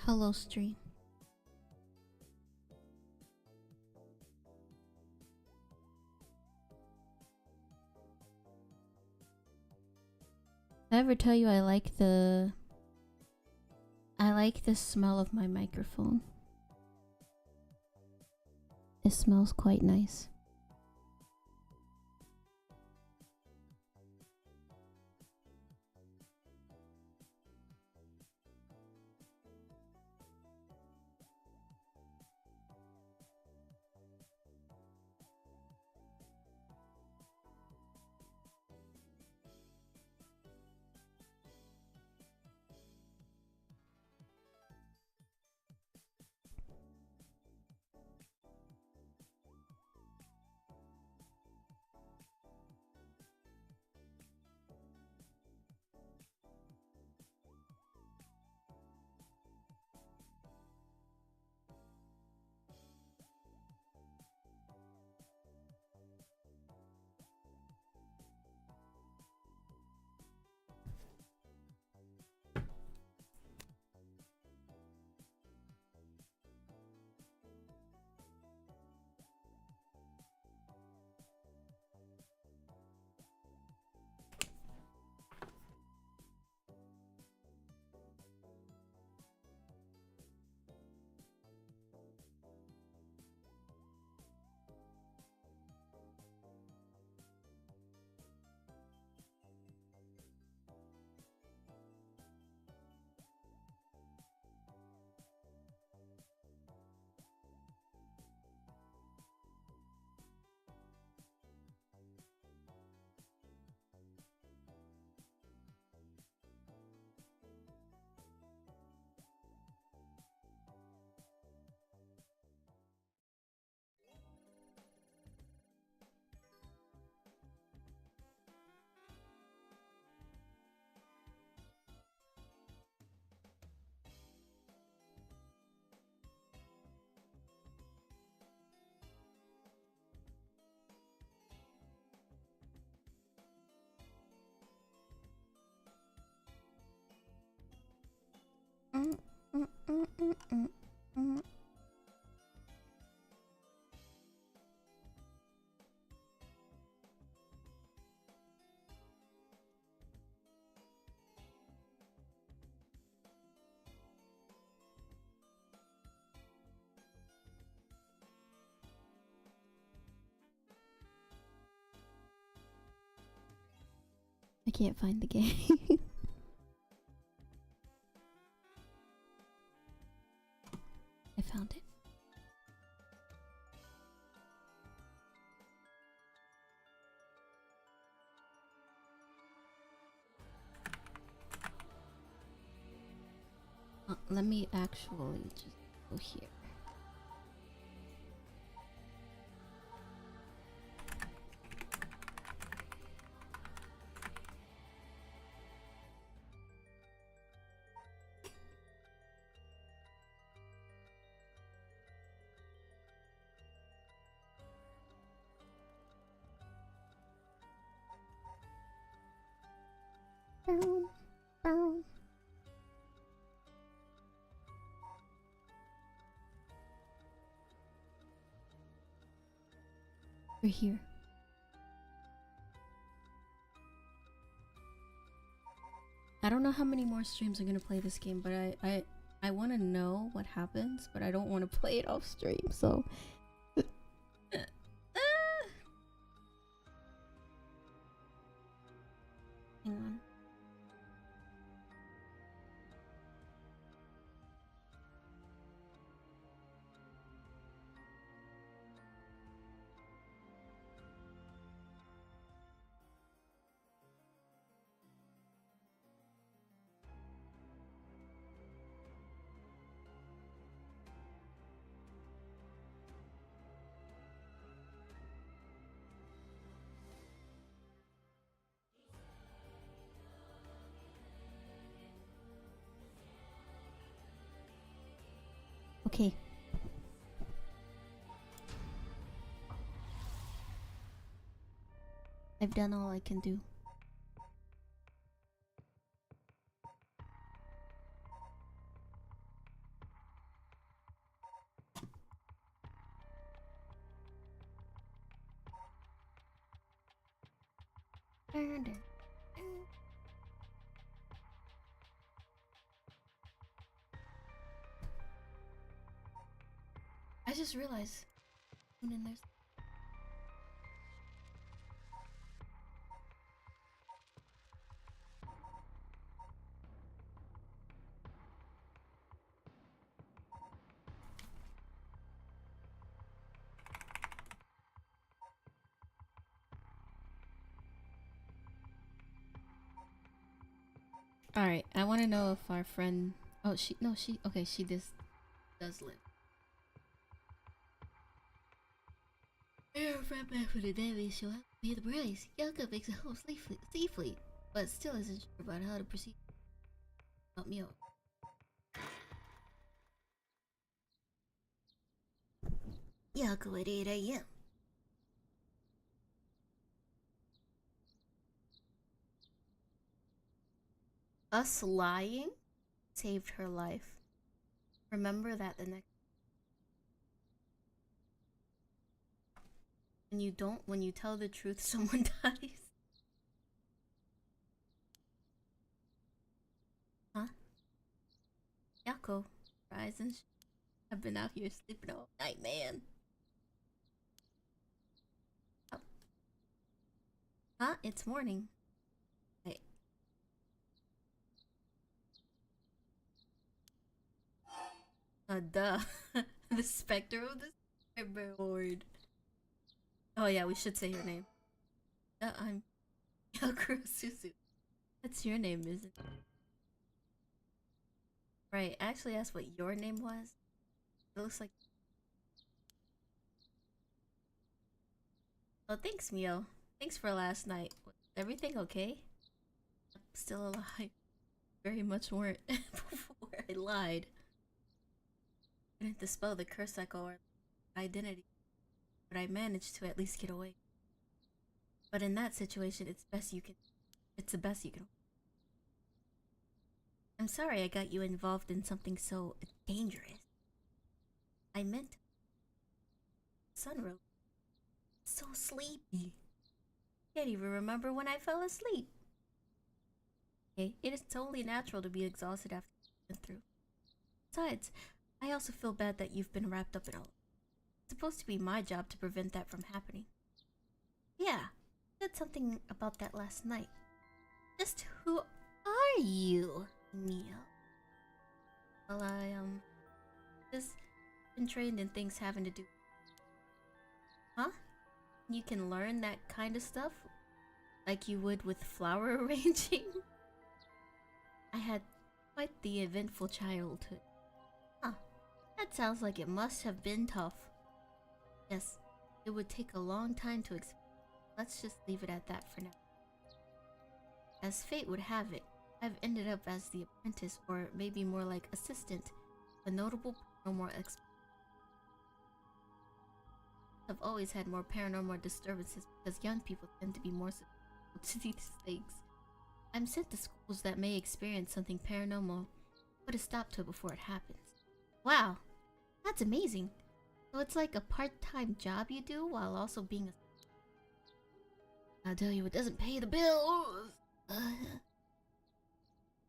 Hello, stream. Did I ever tell you I like the smell of my microphone? It smells quite nice. Mm, mm, mm, mm, mm, mm. I can't find the game. I found it. Let me actually just go here. Boom, boom. We're here. I don't know how many more streams I'm gonna play this game, but I want to know what happens, but I don't want to play it off stream, so hang on. Okay. I've done all I can do. I just realized. And then there's. Alright, I want to know if our friend. Oh, she. No, she. Okay, she does live. Our friend back from the damage show up to pay the price. Yaka makes a whole sea fleet, but still isn't sure about how to proceed. Help me out. Yaka at 8 a.m. Us lying saved her life. Remember that the next. When you tell the truth, someone dies. Huh? Yako, rise and I've been out here sleeping all night, man. Oh. Huh? It's morning. Wait. Duh. The specter of the cyberlord. Oh yeah, we should say your name. I'm Yakuro Suzu. That's your name, isn't it? Right, I actually asked what your name was. It looks like. Oh, thanks, Mio. Thanks for last night. Was everything okay? I'm still alive. Very much weren't before I lied. I didn't dispel the curse cycle or identity, but I managed to at least get away. But in that situation, it's the best you can. I'm sorry I got you involved in something so dangerous. I meant sunrose. So sleepy. Can't even remember when I fell asleep. Okay, it is totally natural to be exhausted after you've been through. Besides, I also feel bad that you've been wrapped up in all. It's supposed to be my job to prevent that from happening. Yeah, I said something about that last night. Just who are you, Mio? Well, just been trained in things having to do. Huh? You can learn that kind of stuff? Like you would with flower arranging? I had quite the eventful childhood. Huh. That sounds like it must have been tough. Yes, it would take a long time to explain. Let's just leave it at that for now. As fate would have it, I've ended up as the apprentice, or maybe more like assistant, a notable paranormal expert. I've always had more paranormal disturbances because young people tend to be more susceptible to these things. I'm sent to schools that may experience something paranormal, put a stop to it before it happens. Wow, that's amazing. So it's like a part-time job you do while also being a... I'll tell you, it doesn't pay the bills.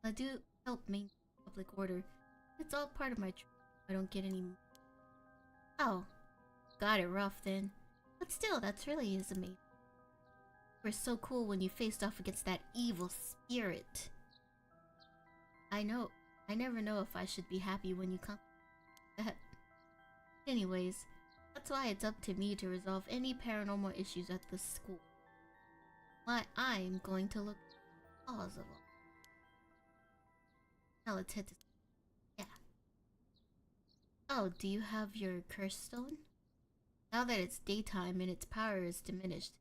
I do help maintain public order. It's all part of my training. I don't get any... Oh, got it rough then. But still, that's really is amazing. You were so cool when you faced off against that evil spirit. I know. I never know if I should be happy when you come. Anyways, that's why it's up to me to resolve any paranormal issues at the school. Why I'm going to look at the cause of all. Now let's head to... Yeah. Oh, do you have your curse stone? Now that it's daytime and its power is diminished,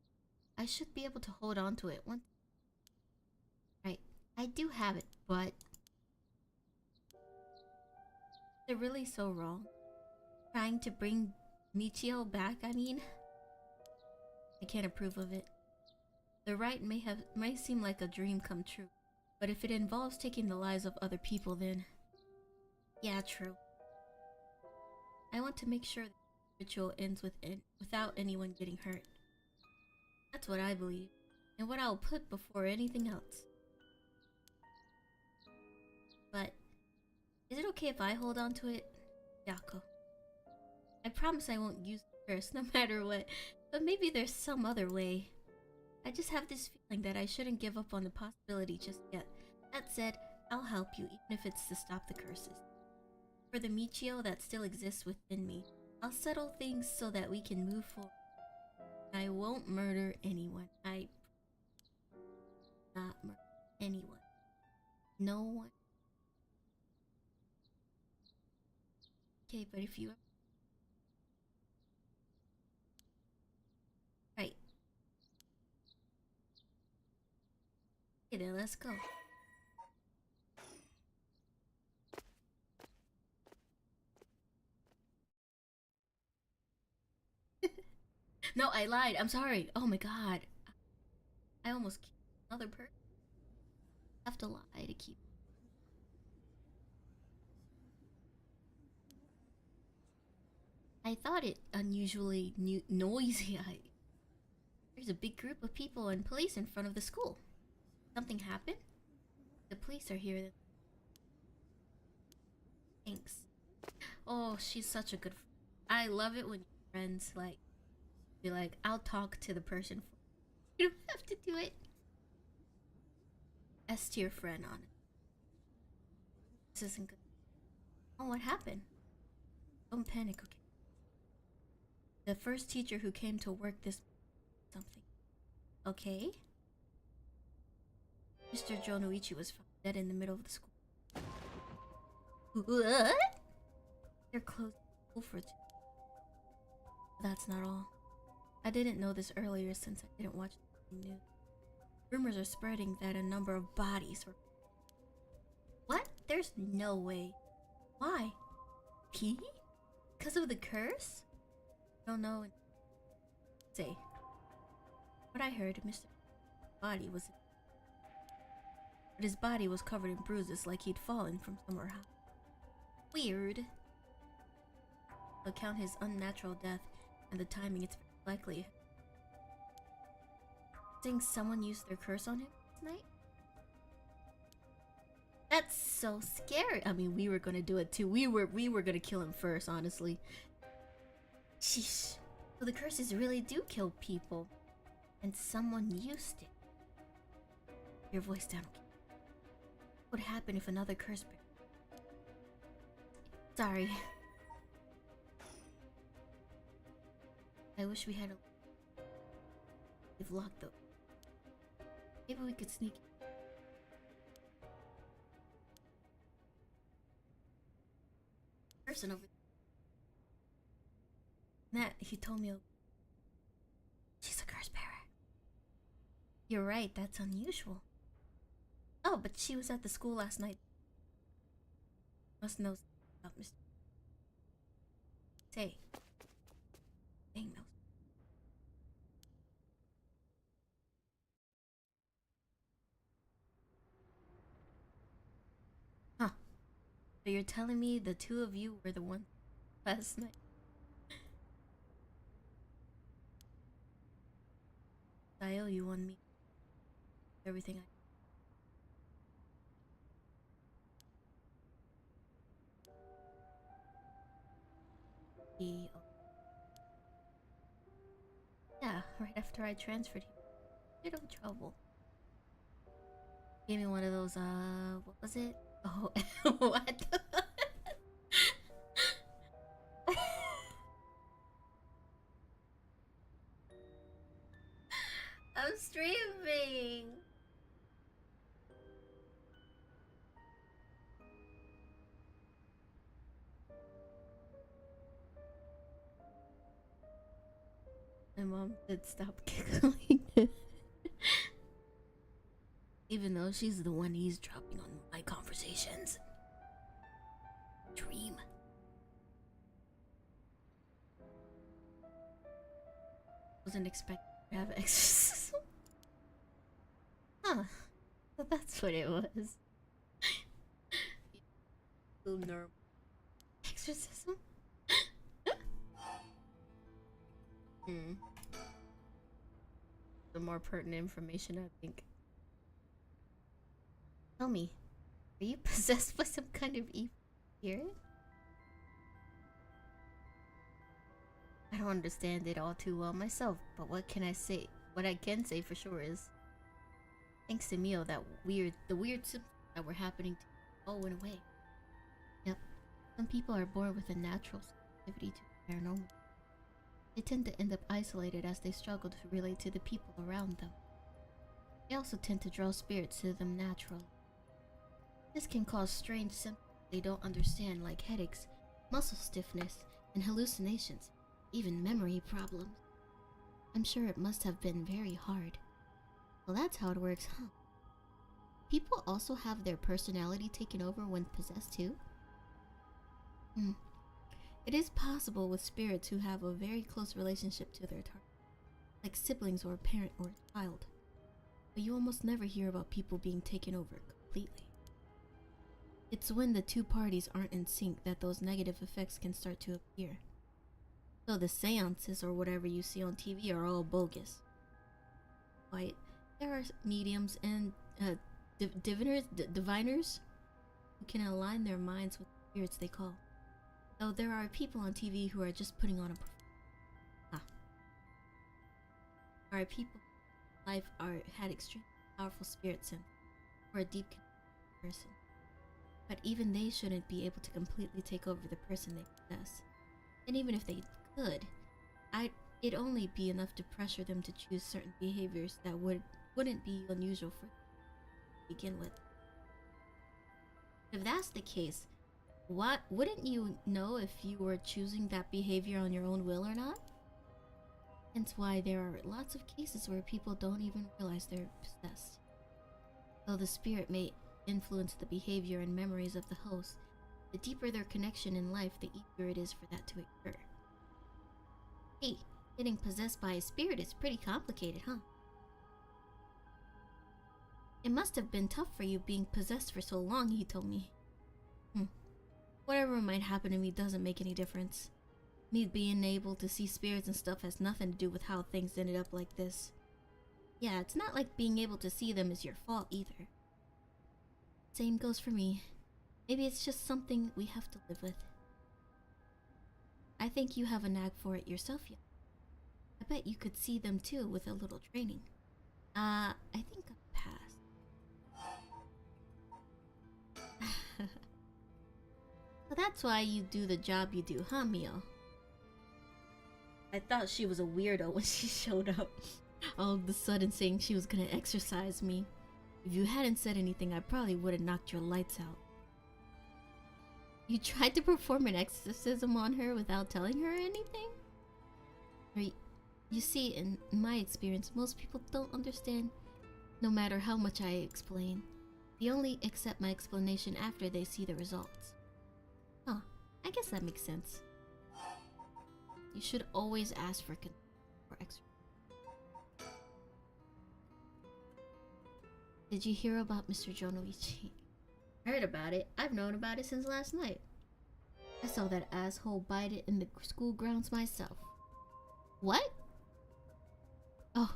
I should be able to hold on to it once. Right, I do have it, but... Is it really so wrong? Trying to bring Michio back, I mean? I can't approve of it. The rite may seem like a dream come true, but if it involves taking the lives of other people, then... Yeah, true. I want to make sure the ritual ends without anyone getting hurt. That's what I believe. and what I'll put before anything else. But is it okay if I hold on to it? Yako. I promise I won't use the curse no matter what, but maybe there's some other way. I just have this feeling that I shouldn't give up on the possibility just yet. That said, I'll help you, even if it's to stop the curses. For the Michio that still exists within me, I'll settle things so that we can move forward. I won't murder anyone. I not murder anyone. No one. Okay, but if you... Right. Okay then, let's go. No, I lied. I'm sorry. Oh my god. I almost killed another person. I have to lie to keep... I thought it unusually noisy. There's a big group of people and police in front of the school. Something happened? The police are here. Thanks. Oh, she's such a good friend. I love it when friends like be like, I'll talk to the person. You don't have to do it. S tier friend on it. This isn't good. Oh, what happened? Don't panic, okay? The first teacher who came to work this something. Okay? Mr. Jonoichi was found dead in the middle of the school. What? They're closed for 2. That's not all. I didn't know this earlier since I didn't watch the news. Rumors are spreading that a number of bodies were... What? There's no way. Why? P? Because of the curse? I don't know. Say. What I heard, Mr. Body was... But his body was covered in bruises like he'd fallen from somewhere high. Weird. Account his unnatural death and the timing, it's very likely. Think someone used their curse on him last night? That's so scary. I mean, we were gonna do it too. We were gonna kill him first, honestly. Sheesh. So the curses really do kill people. And someone used it. Your voice down. What would happen if another curse... Sorry. I wish we had a... We've locked though. Maybe we could sneak... Person over there. Nat, he told me... She's a curse bearer. You're right, that's unusual. Oh, but she was at the school last night. Must know about Mr. Say. Dang knows. Huh. So you're telling me the two of you were the ones last night? I owe you on me. Everything I... Yeah, right after I transferred him. Bit of trouble. Gave me one of those, what was it? Oh, what? I'm streaming! My mom did stop giggling. Even though she's the one eavesdropping on my conversations. Dream. Wasn't expecting to have exorcism. Huh. But that's what it was. Normal. Exorcism? the more pertinent information, I think. Tell me, are you possessed by some kind of evil spirit? I don't understand it all too well myself, but what can I say? What I can say for sure is, thanks to Mio, the weird symptoms that were happening to me all went away. Yep, some people are born with a natural sensitivity to paranormal. They tend to end up isolated as they struggle to relate to the people around them. They also tend to draw spirits to them naturally. This can cause strange symptoms they don't understand, like headaches, muscle stiffness, and hallucinations, even memory problems. I'm sure it must have been very hard. Well, that's how it works, huh? People also have their personality taken over when possessed too? It is possible with spirits who have a very close relationship to their target, like siblings or a parent or a child. But you almost never hear about people being taken over completely. It's when the two parties aren't in sync that those negative effects can start to appear. So the seances or whatever you see on TV are all bogus. Right? There are mediums and diviners who can align their minds with the spirits they call. Though there are people on TV who are just putting on a There are people whose life had extremely powerful spirit sense or a deep person. But even they shouldn't be able to completely take over the person they possess. And even if they could, it'd only be enough to pressure them to choose certain behaviors that wouldn't be unusual for them to begin with. If that's the case, wouldn't you know if you were choosing that behavior on your own will or not? Hence why there are lots of cases where people don't even realize they're possessed. Though the spirit may influence the behavior and memories of the host, the deeper their connection in life, the easier it is for that to occur. Hey, getting possessed by a spirit is pretty complicated, huh? It must have been tough for you being possessed for so long, he told me. Whatever might happen to me doesn't make any difference. Me being able to see spirits and stuff has nothing to do with how things ended up like this. Yeah, it's not like being able to see them is your fault either. Same goes for me. Maybe it's just something we have to live with. I think you have a knack for it yourself yet. I bet you could see them too with a little training. I think I'll pass. So that's why you do the job you do, huh, Mio? I thought she was a weirdo when she showed up, all of a sudden saying she was gonna exorcise me. If you hadn't said anything, I probably would have knocked your lights out. You tried to perform an exorcism on her without telling her anything? You see, in my experience, most people don't understand no matter how much I explain. They only accept my explanation after they see the results. Huh, I guess that makes sense. You should always ask for extra. Did you hear about Mr. Jonoichi? Heard about it. I've known about it since last night. I saw that asshole bite it in the school grounds myself. What? Oh.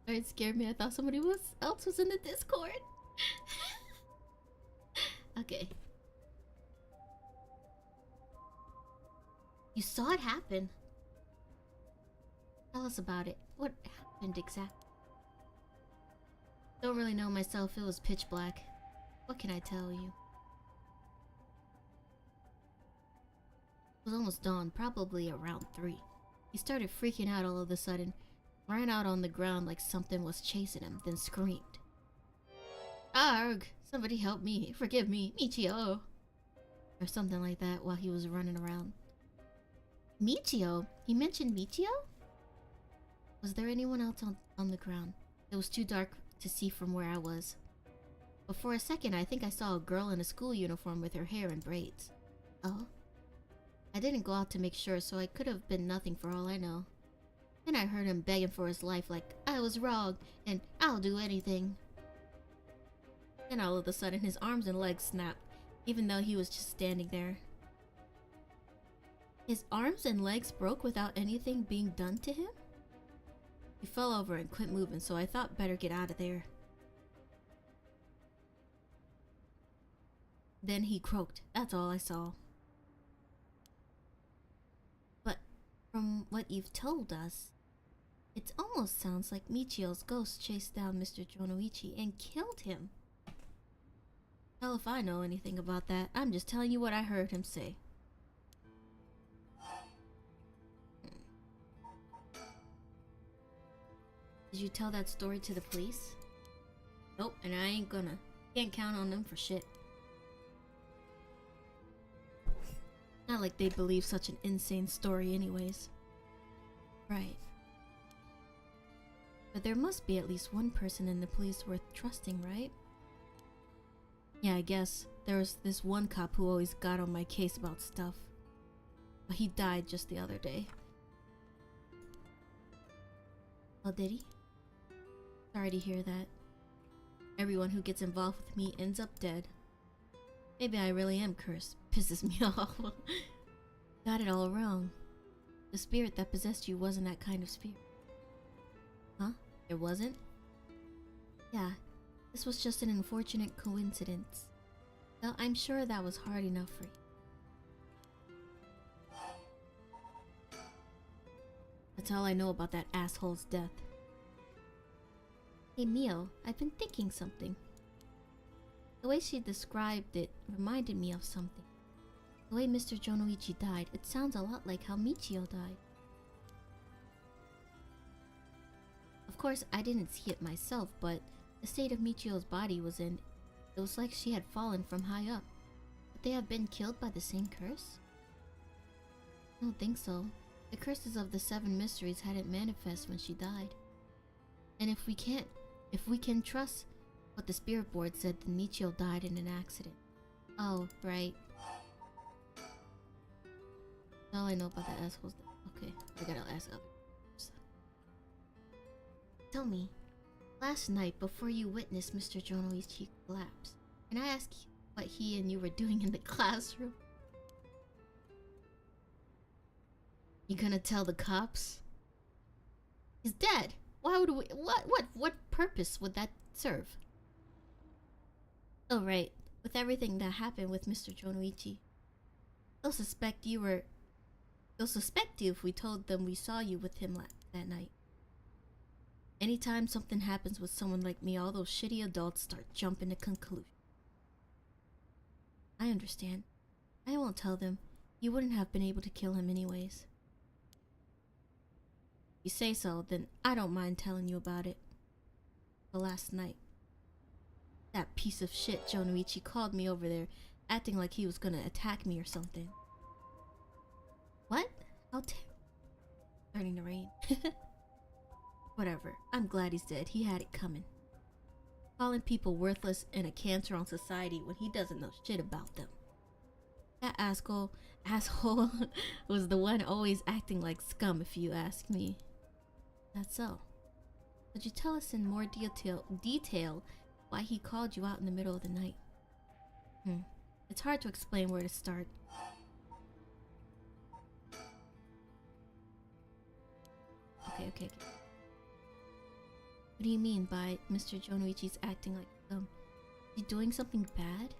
It scared me. I thought somebody else was in the Discord. Okay. You saw it happen. Tell us about it. What happened exactly? Don't really know myself. It was pitch black. What can I tell you? It was almost dawn, probably around 3. He started freaking out all of a sudden, ran out on the ground like something was chasing him, then screamed. Arg! Somebody help me! Forgive me! Michio! Or something like that while he was running around. Michio? He mentioned Michio? Was there anyone else on the ground? It was too dark to see from where I was. But for a second, I think I saw a girl in a school uniform with her hair in braids. Oh? I didn't go out to make sure, so it could have been nothing for all I know. Then I heard him begging for his life like, I was wrong, and I'll do anything. Then all of a sudden, his arms and legs snapped, even though he was just standing there. His arms and legs broke without anything being done to him? He fell over and quit moving, so I thought better get out of there. Then he croaked. That's all I saw. But from what you've told us, it almost sounds like Michio's ghost chased down Mr. Jonoichi and killed him. Hell if I know anything about that. I'm just telling you what I heard him say. Did you tell that story to the police? Nope, and I ain't gonna. Can't count on them for shit. Not like they'd believe such an insane story anyways. Right. But there must be at least one person in the police worth trusting, right? Yeah, I guess. There was this one cop who always got on my case about stuff. But he died just the other day. Oh, did he? Sorry to hear that. Everyone who gets involved with me ends up dead. Maybe I really am cursed. Pisses me off. Got it all wrong. The spirit that possessed you wasn't that kind of spirit. Huh? It wasn't? Yeah, this was just an unfortunate coincidence. Well, I'm sure that was hard enough for you. That's all I know about that asshole's death. Hey Mio, I've been thinking something. The way she described it reminded me of something. The way Mr. Jonoichi died, it sounds a lot like how Michio died. Of course, I didn't see it myself, but the state of Michio's body was in, it was like she had fallen from high up. Would they have been killed by the same curse? I don't think so. The curses of the 7 mysteries hadn't manifest when she died. And if we can trust what the spirit board said, then Michio died in an accident. Oh, right. That's all I know about that asshole's death. Okay, I gotta ask others. Tell me, last night before you witnessed Mr. Jonoichi collapse, can I ask you what he and you were doing in the classroom? You gonna tell the cops? He's dead. Why would we? What purpose would that serve? Oh right, with everything that happened with Mr. Jonoichi, they'll suspect you if we told them we saw you with him that night. Anytime something happens with someone like me, all those shitty adults start jumping to conclusions. I understand. I won't tell them. You wouldn't have been able to kill him anyways. If you say so, then I don't mind telling you about it. But last night, that piece of shit Jonoichi called me over there, acting like he was gonna attack me or something. What? Starting to rain. Whatever. I'm glad he's dead. He had it coming. Calling people worthless and a cancer on society when he doesn't know shit about them. That asshole was the one always acting like scum, if you ask me. That's so. Could you tell us in more detail why he called you out in the middle of the night? It's hard to explain where to start. Okay. What do you mean by Mr. Jonoichi's acting like is he doing something bad?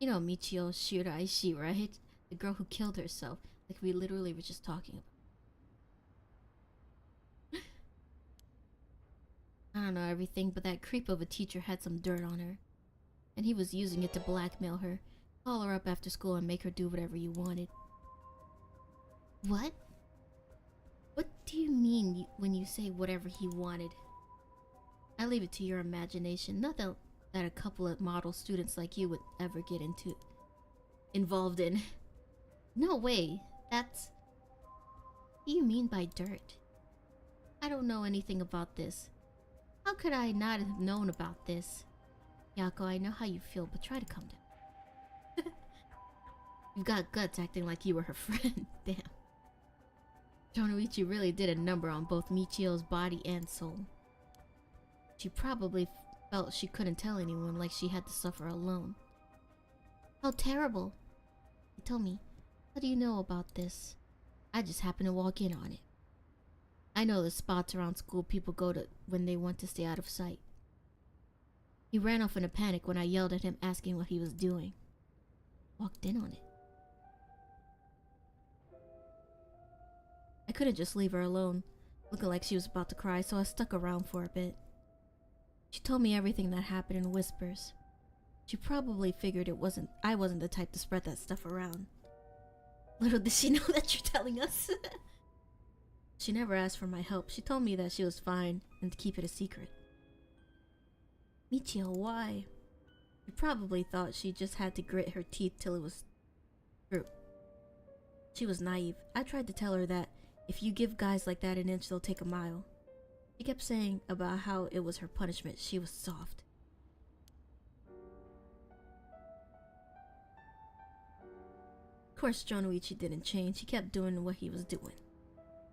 You know Michio Shiraishi, right? The girl who killed herself, like we literally were just talking about. I don't know everything, but that creep of a teacher had some dirt on her. And he was using it to blackmail her, call her up after school and make her do whatever you wanted. What? What do you mean when you say whatever he wanted? I leave it to your imagination. Nothing that a couple of model students like you would ever get involved in. No way. What do you mean by dirt? I don't know anything about this. How could I not have known about this? Yako, I know how you feel, but try to calm down. You've got guts acting like you were her friend. Damn. Jonoichi really did a number on both Michio's body and soul. She probably felt she couldn't tell anyone, like she had to suffer alone. How terrible. Tell me, How do you know about this? I just happened to walk in on it. I know the spots around school people go to when they want to stay out of sight. He ran off in a panic when I yelled at him asking what he was doing. Walked in on it. I couldn't just leave her alone, looking like she was about to cry, so I stuck around for a bit. She told me everything that happened in whispers. She probably figured I wasn't the type to spread that stuff around. Little did she know that you're telling us. She never asked for my help. She told me that she was fine and to keep it a secret. Michio, why? She probably thought she just had to grit her teeth till it was true. She was naive. I tried to tell her that if you give guys like that an inch, they'll take a mile. She kept saying about how it was her punishment. She was soft. Of course, Jonoichi didn't change. He kept doing what he was doing.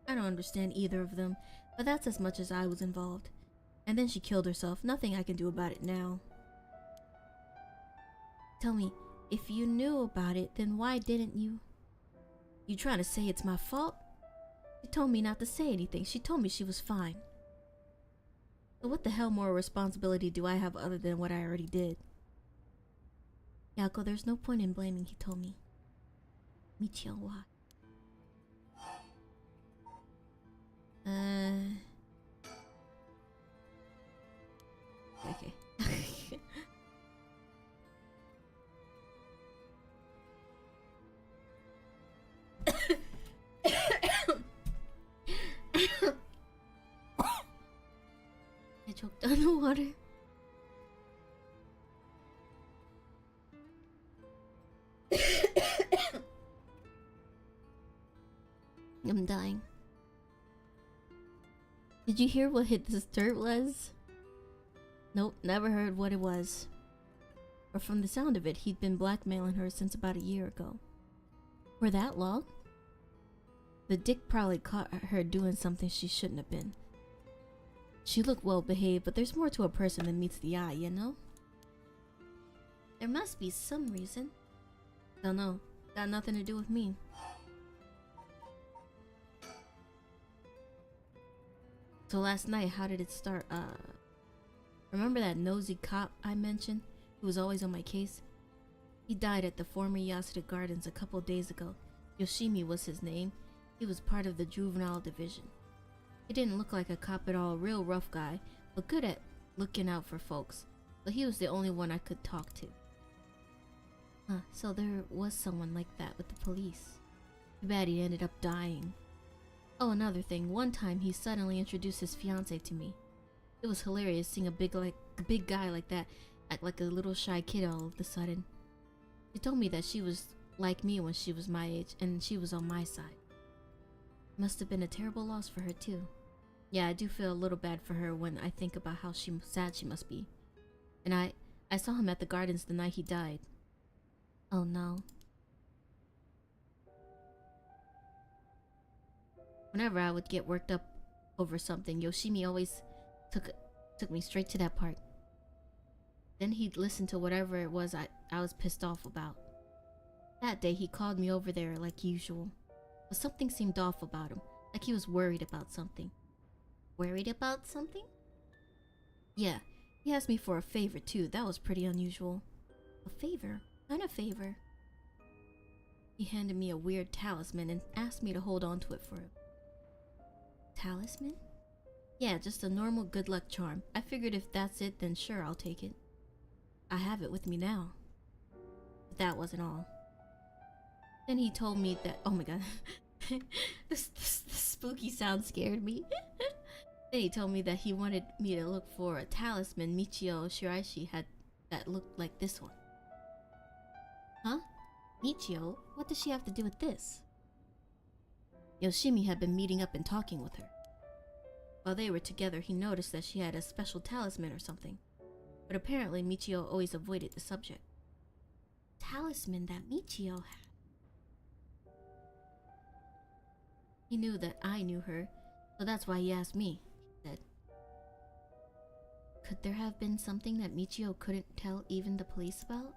I don't understand either of them, but that's as much as I was involved. And then she killed herself. Nothing I can do about it now. Tell me, if you knew about it, then why didn't you? You trying to say it's my fault? She told me not to say anything. She told me she was fine. So what the hell more responsibility do I have other than what I already did? Yako, there's no point in blaming, he told me. Michio, why? Okay. I choked on the water. I'm dying. Did you hear what hit this dirt was? Nope, never heard what it was. Or from the sound of it, he'd been blackmailing her since about a year ago. For that long? The dick probably caught her doing something she shouldn't have been. She looked well behaved, but there's more to a person than meets the eye, you know? There must be some reason. Don't know. Got nothing to do with me. So last night, how did it start? Remember that nosy cop I mentioned, who was always on my case? He died at the former Yasuda Gardens a couple days ago. Yoshimi was his name. He was part of the juvenile division. He didn't look like a cop at all, real rough guy, but good at looking out for folks. But he was the only one I could talk to. Huh, so there was someone like that with the police. Too bad he ended up dying. Oh, another thing, one time he suddenly introduced his fiancée to me. It was hilarious seeing a big guy like that act like a little shy kid all of a sudden. She told me that she was like me when she was my age, and she was on my side. Must have been a terrible loss for her too. Yeah, I do feel a little bad for her when I think about how sad she must be. And I saw him at the gardens the night he died. Oh no. Whenever I would get worked up over something, Yoshimi always took me straight to that part. Then he'd listen to whatever it was I was pissed off about. That day he called me over there like usual. But something seemed off about him, like he was worried about something. Worried about something? Yeah, he asked me for a favor too. That was pretty unusual. A favor? What kind of favor? He handed me a weird talisman and asked me to hold on to it for him. Talisman? Yeah, just a normal good luck charm. I figured if that's it, then sure, I'll take it. I have it with me now. But that wasn't all. Then he told me that— oh my god. this spooky sound scared me. Then he told me that he wanted me to look for a talisman Michio Shiraishi had that looked like this one. Huh? Michio? What does she have to do with this? Yoshimi had been meeting up and talking with her. While they were together, he noticed that she had a special talisman or something. But apparently Michio always avoided the subject. Talisman that Michio had. He knew that I knew her, so that's why he asked me, he said. Could there have been something that Michio couldn't tell even the police about?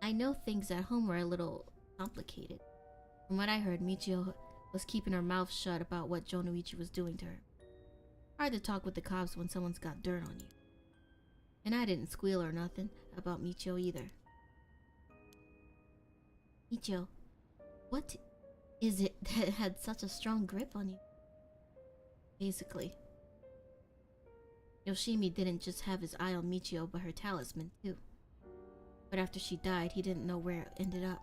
I know things at home were a little complicated. From what I heard, Michio was keeping her mouth shut about what Jonoichi was doing to her. Hard to talk with the cops when someone's got dirt on you. And I didn't squeal or nothing about Michio either. Michio, what is it that had such a strong grip on you? Basically, Yoshimi didn't just have his eye on Michio, but her talisman too. But after she died, he didn't know where it ended up.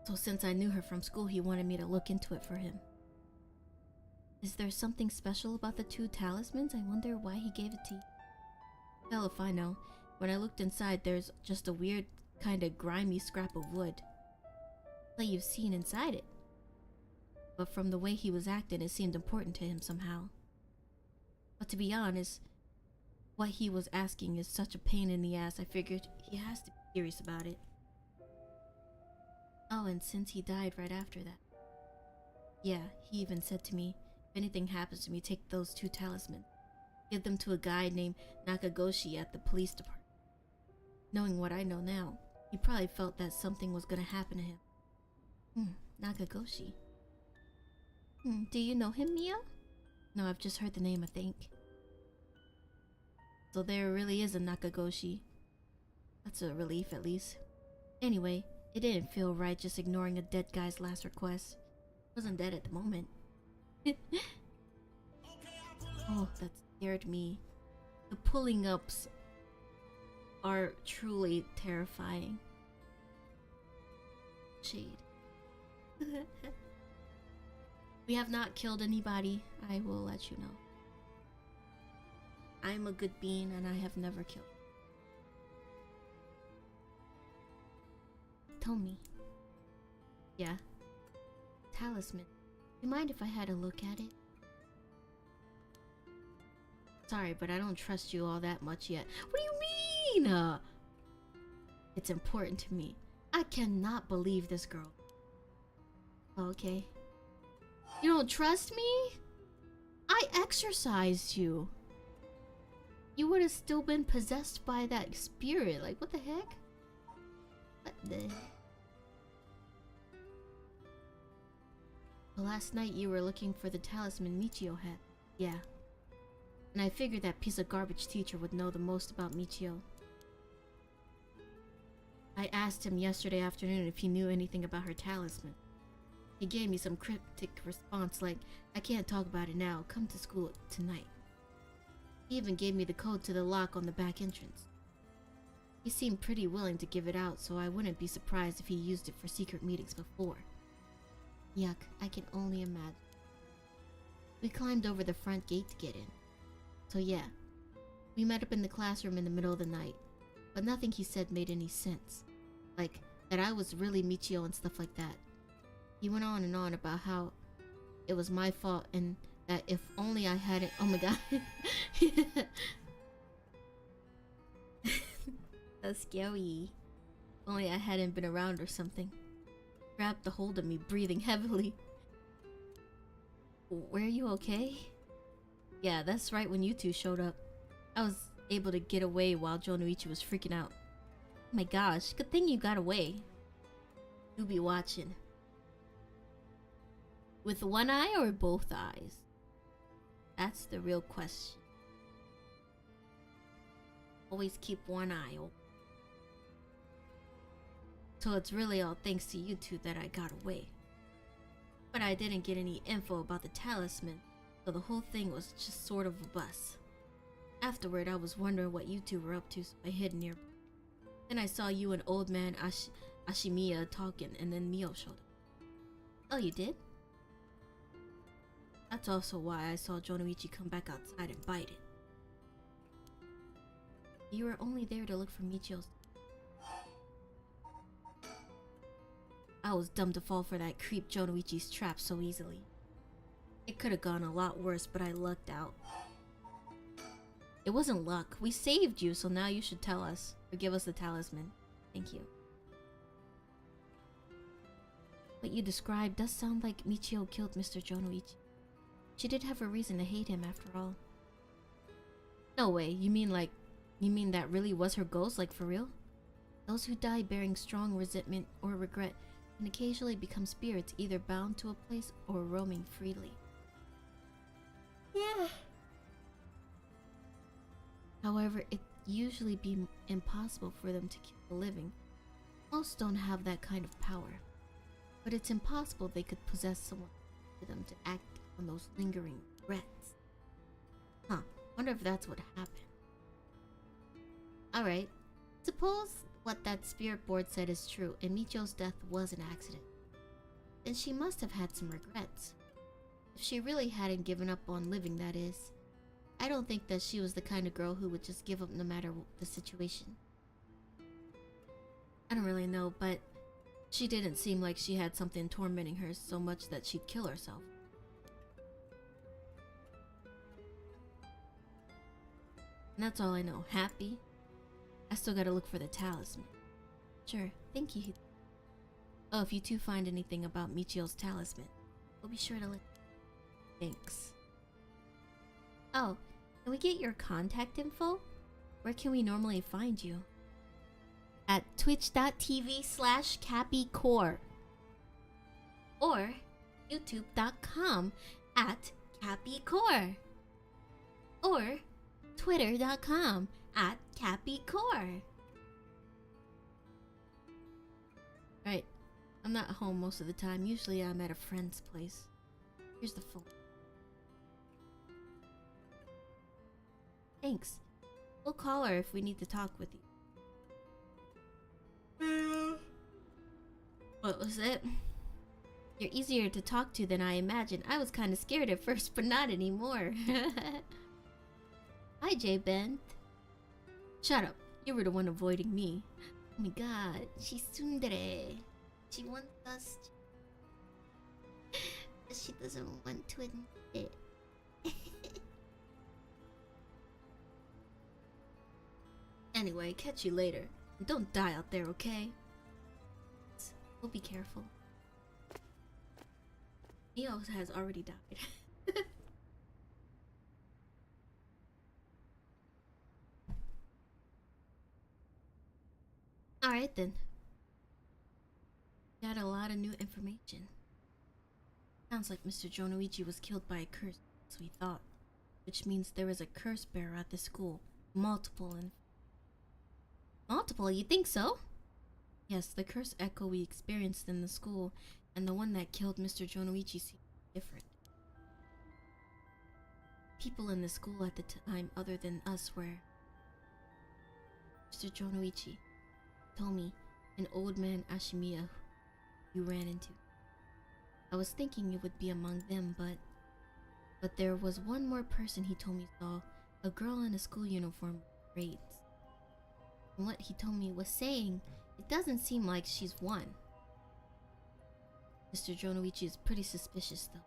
So since I knew her from school, he wanted me to look into it for him. Is there something special about the two talismans? I wonder why he gave it to you. Hell if I know. When I looked inside, there's just a weird, kinda grimy scrap of wood. Like you've seen inside it. But from the way he was acting, it seemed important to him somehow. But to be honest, what he was asking is such a pain in the ass, I figured he has to be serious about it. Oh, and since he died right after that. Yeah, he even said to me, if anything happens to me, take those two talismans. Give them to a guy named Nakagoshi at the police department. Knowing what I know now, he probably felt that something was gonna happen to him. Nakagoshi. Do you know him, Mia? No, I've just heard the name, I think. So there really is a Nakagoshi. That's a relief, at least. Anyway, it didn't feel right just ignoring a dead guy's last request. Wasn't dead at the moment. Oh, that scared me. The pulling ups are truly terrifying. Shade. We have not killed anybody. I will let you know. I'm a good being and I have never killed. Tell me. Yeah. Talisman. You mind if I had a look at it? Sorry, but I don't trust you all that much yet. What do you mean? It's important to me. I cannot believe this girl. Okay. You don't trust me? I exorcised you. You would have still been possessed by that spirit. Like, what the heck? What the... Well, last night you were looking for the talisman Michio had. Yeah. And I figured that piece of garbage teacher would know the most about Michio. I asked him yesterday afternoon if he knew anything about her talisman. He gave me some cryptic response like, I can't talk about it now, come to school tonight. He even gave me the code to the lock on the back entrance. He seemed pretty willing to give it out, so I wouldn't be surprised if he used it for secret meetings before. Yuck, I can only imagine. We climbed over the front gate to get in. So yeah, we met up in the classroom in the middle of the night, but nothing he said made any sense. Like, that I was really Michio and stuff like that. He went on and on about how it was my fault and that if only I hadn't... Oh my god. That's scary. If only I hadn't been around or something. Grabbed a hold of me, breathing heavily. Were you okay? Yeah, that's right when you two showed up. I was able to get away while Jonoichi was freaking out. Oh my gosh, good thing you got away. You'll be watching. With one eye or both eyes? That's the real question. Always keep one eye open. So it's really all thanks to you two that I got away. But I didn't get any info about the talisman, so the whole thing was just sort of a bust. Afterward, I was wondering what you two were up to, so I hid nearby. Then I saw you and old man Ashimiya talking, and then Mio showed up. Oh, you did? That's also why I saw Jonoichi come back outside and bite it. You were only there to look for Michio's... I was dumb to fall for that creep Jonoichi's trap so easily. It could have gone a lot worse, but I lucked out. It wasn't luck. We saved you, so now you should tell us. Or give us the talisman. Thank you. What you described does sound like Michio killed Mr. Jonoichi. She did have a reason to hate him after all. No way, you mean like You mean that really was her ghost, like for real? Those who die bearing strong resentment or regret can occasionally become spirits either bound to a place or roaming freely. Yeah. However, it usually be impossible for them to kill the living. Most don't have that kind of power. But it's impossible they could possess someone for them to act on those lingering regrets. Huh, wonder if that's what happened. Alright, suppose what that spirit board said is true and Michio's death was an accident. Then she must have had some regrets. If she really hadn't given up on living, that is. I don't think that she was the kind of girl who would just give up no matter the situation. I don't really know, but she didn't seem like she had something tormenting her so much that she'd kill herself. And that's all I know. Happy? I still gotta look for the talisman. Sure, thank you. Oh, if you two find anything about Michio's talisman, we'll be sure to let you know. Thanks. Oh, can we get your contact info? Where can we normally find you? At twitch.tv/CappyCore or youtube.com/CappyCore or twitter.com/CappyCore. Right, I'm not home most of the time. Usually I'm at a friend's place. Here's the phone. Thanks. We'll call her if we need to talk with you. What was it? You're easier to talk to than I imagined. I was kind of scared at first, but not anymore. Hi, J-Bent. Shut up. You were the one avoiding me. Oh my god, she's tsundere. She wants us to... but she doesn't want to admit it. Anyway, catch you later. Don't die out there, okay? We'll be careful. Neo has already died. Alright then. Got a lot of new information. Sounds like Mr. Jonoichi was killed by a curse, as we thought. Which means there is a curse bearer at the school. Multiple, you think so? Yes, the curse echo we experienced in the school and the one that killed Mr. Jonoichi seem different. People in the school at the time other than us were... Mr. Jonoichi told me an old man Ashimiya you ran into. I was thinking you would be among them, but there was one more person he told me saw, a girl in a school uniform with braids. And what he told me was saying, it doesn't seem like she's one. Mr. Jonoichi is pretty suspicious though.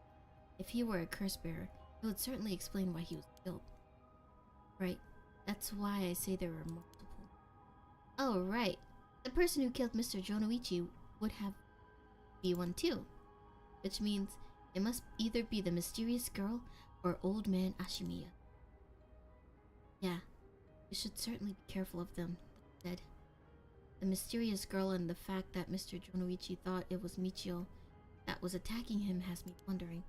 If he were a curse bearer, it would certainly explain why he was killed. Right, that's why I say there are multiple. Oh right, the person who killed Mr. Jonoichi would have be one too. Which means it must either be the mysterious girl or old man Ashimiya. Yeah, we should certainly be careful of them, said. The mysterious girl and the fact that Mr. Jonoichi thought it was Michio that was attacking him has me wondering.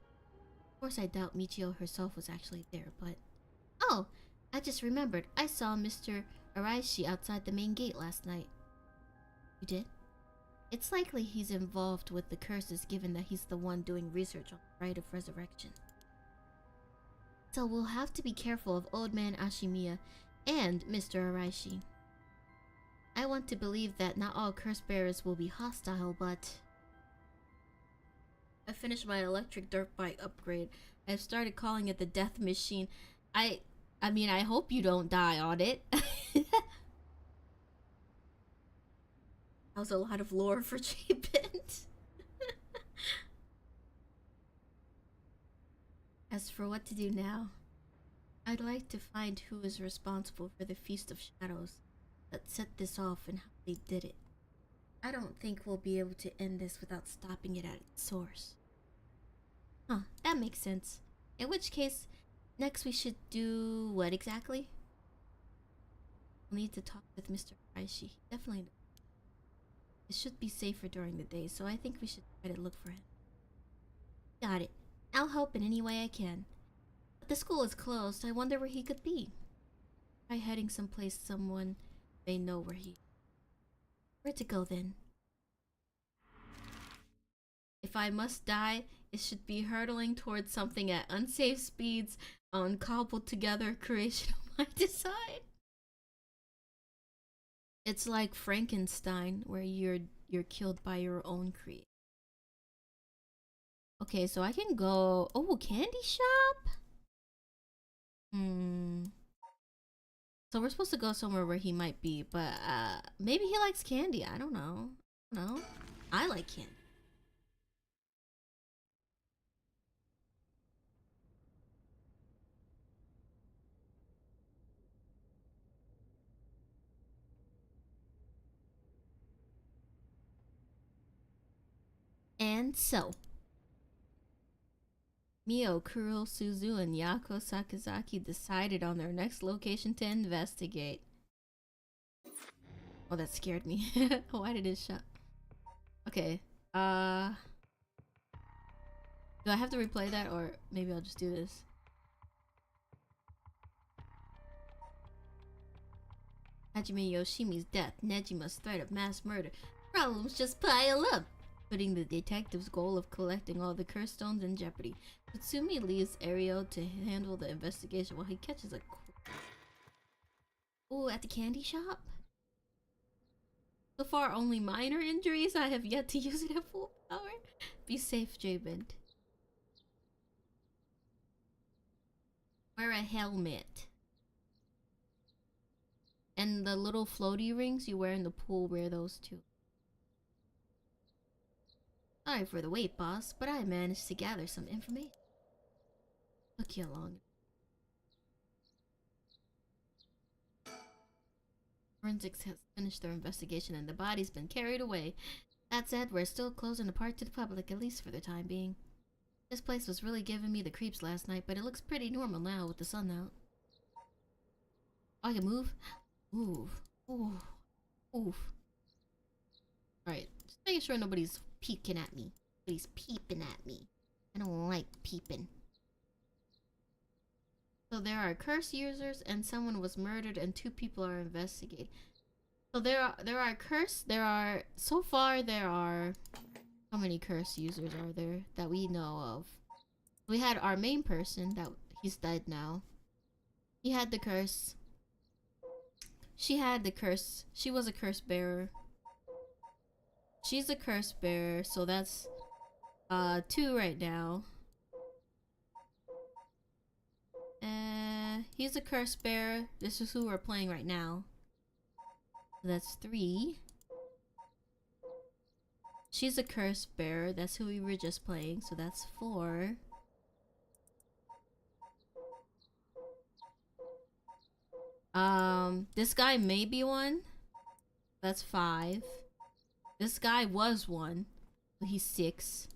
Of course I doubt Michio herself was actually there, but... Oh! I just remembered, I saw Mr. Araishi outside the main gate last night. You did? It's likely he's involved with the curses given that he's the one doing research on the rite of resurrection. So we'll have to be careful of old man Ashimiya and Mr. Araishi. I want to believe that not all curse bearers will be hostile, but... I finished my electric dirt bike upgrade. I've started calling it the death machine. I mean, I hope you don't die on it. That was a lot of lore for J-Bent. As for what to do now, I'd like to find who is responsible for the Feast of Shadows that set this off and how they did it. I don't think we'll be able to end this without stopping it at its source. Huh, that makes sense. In which case, next we should do what exactly? I'll need to talk with Mr. Aishi. Definitely. It should be safer during the day, so I think we should try to look for him. Got it. I'll help in any way I can. But the school is closed. I wonder where he could be. Try heading someplace someone may know where he... Where to go then? If I must die, it should be hurtling towards something at unsafe speeds on cobbled together creation of my design. It's like Frankenstein, where you're killed by your own creation. Okay, so I can go... Oh, candy shop? So we're supposed to go somewhere where he might be, but maybe he likes candy. I don't know. No, I like candy. And so, Mio, Kuro, Suzu, and Yako Sakazaki decided on their next location to investigate. Oh, that scared me. Why did it shut? Okay. Do I have to replay that, or maybe I'll just do this? Hajime Yoshimi's death, Nejima's threat of mass murder. Problems just pile up, putting the detective's goal of collecting all the curse stones in jeopardy. Tatsumi leaves Ario to handle the investigation while he catches a... Ooh, at the candy shop? So far, only minor injuries. I have yet to use it at full power. Be safe, J-Bent. Wear a helmet. And the little floaty rings you wear in the pool, wear those too. Sorry for the wait, boss, but I managed to gather some information. Took you long. Forensics has finished their investigation and the body's been carried away. That said, we're still closing the park to the public, at least for the time being. This place was really giving me the creeps last night, but it looks pretty normal now with the sun out. Oh, I can move? Ooh. Ooh. Ooh. Alright, just making sure nobody's peeking at me. Nobody's peeping at me. I don't like peeping. So there are curse users and someone was murdered and 2 people are investigated. So there are so far there are... How many curse users are there that we know of? We had our main person that he's dead now. He had the curse. She had the curse. She was a curse bearer. She's a curse bearer, so that's 2 right now. He's a curse bearer. This is who we're playing right now. That's 3. She's a curse bearer. That's who we were just playing, so that's 4. This guy may be 1. That's 5. This guy was 1. He's 6.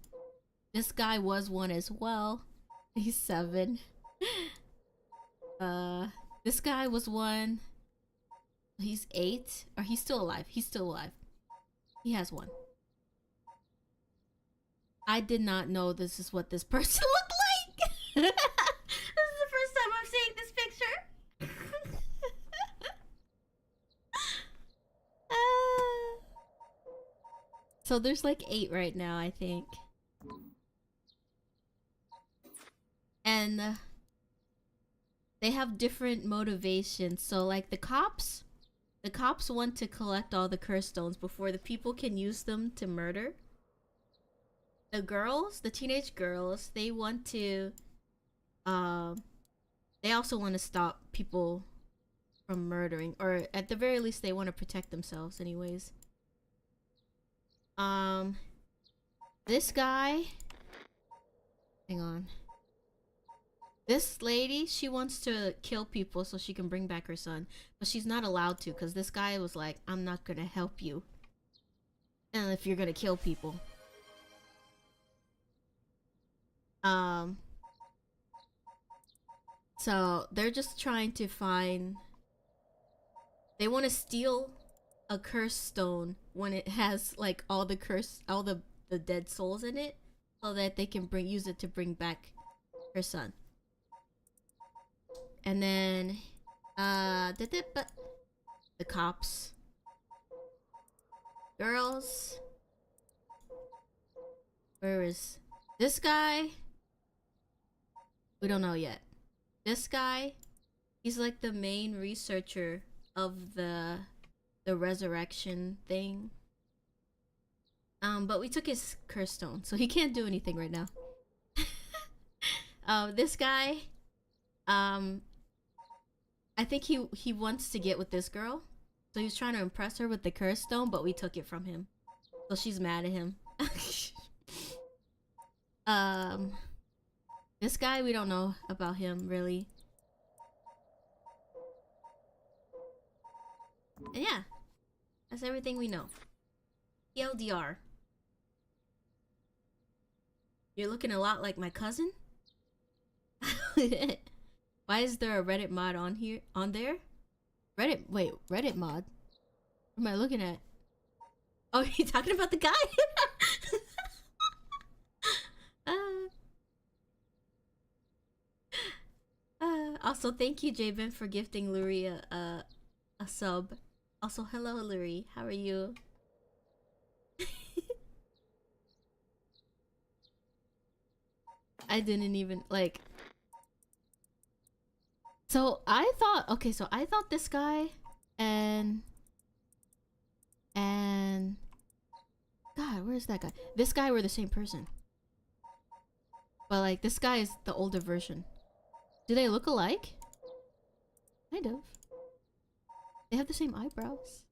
This guy was 1 as well. He's 7. This guy was 1. He's 8. Or he's still alive. He's still alive. He has 1. I did not know this is what this person looked like. This is the first time I'm seeing this picture. So there's like 8 right now, I think. And they have different motivations. So like the cops want to collect all the curse stones before the people can use them to murder. The girls, the teenage girls, they want to they also want to stop people from murdering, or at the very least they want to protect themselves anyways. This guy, hang on. This lady, she wants to kill people so she can bring back her son, but she's not allowed to because this guy was like, I'm not gonna help you and if you're gonna kill people. So they're just trying to find They want to steal a curse stone when it has like all the dead souls in it, so that they can use it to bring back her son. And then but the cops, girls, where is this guy? We don't know yet. This guy, he's like the main researcher of the resurrection thing. But we took his curse stone, so he can't do anything right now. This guy, I think he wants to get with this girl, so he's trying to impress her with the curse stone, but we took it from him, so she's mad at him. This guy, we don't know about him really. And yeah, that's everything we know. TLDR. You're looking a lot like my cousin. Why is there a Reddit mod on there? Reddit mod? What am I looking at? Oh, you talking about the guy? Also, thank you, Jabin, for gifting Lurie a sub. Also, hello, Lurie. How are you? I didn't even like. So I thought this guy and God, where's that guy? This guy were the same person, but like this guy is the older version. Do they look alike? Kind of. They have the same eyebrows.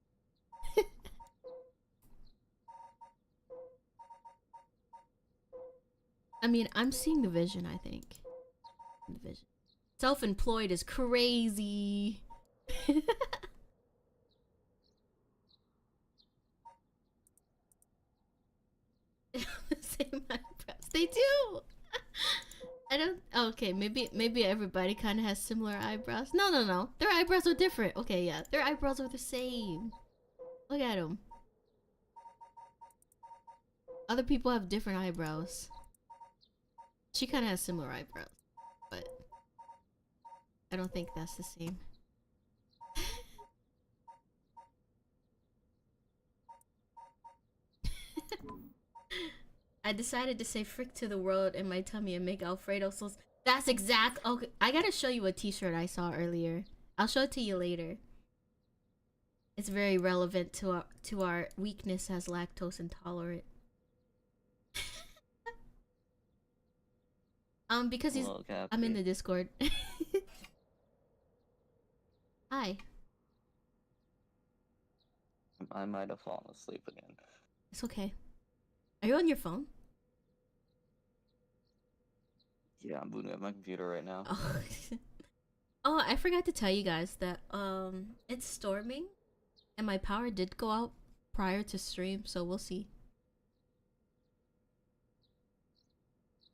I mean, I'm seeing the vision, I think. The vision. Self-employed is crazy. Same eyebrows. They do. I don't. Okay, maybe everybody kind of has similar eyebrows. No. Their eyebrows are different. Okay, yeah, their eyebrows are the same. Look at them. Other people have different eyebrows. She kind of has similar eyebrows, but I don't think that's the same. I decided to say frick to the world in my tummy and make Alfredo sauce. That's exact. Okay, I gotta show you a t-shirt I saw earlier. I'll show it to you later. It's very relevant to our weakness as lactose intolerant. Because he's I'm in the Discord. Hi. I might have fallen asleep again. It's okay. Are you on your phone? Yeah, I'm booting up my computer right now. Oh. Oh, I forgot to tell you guys that it's storming and my power did go out prior to stream, so we'll see.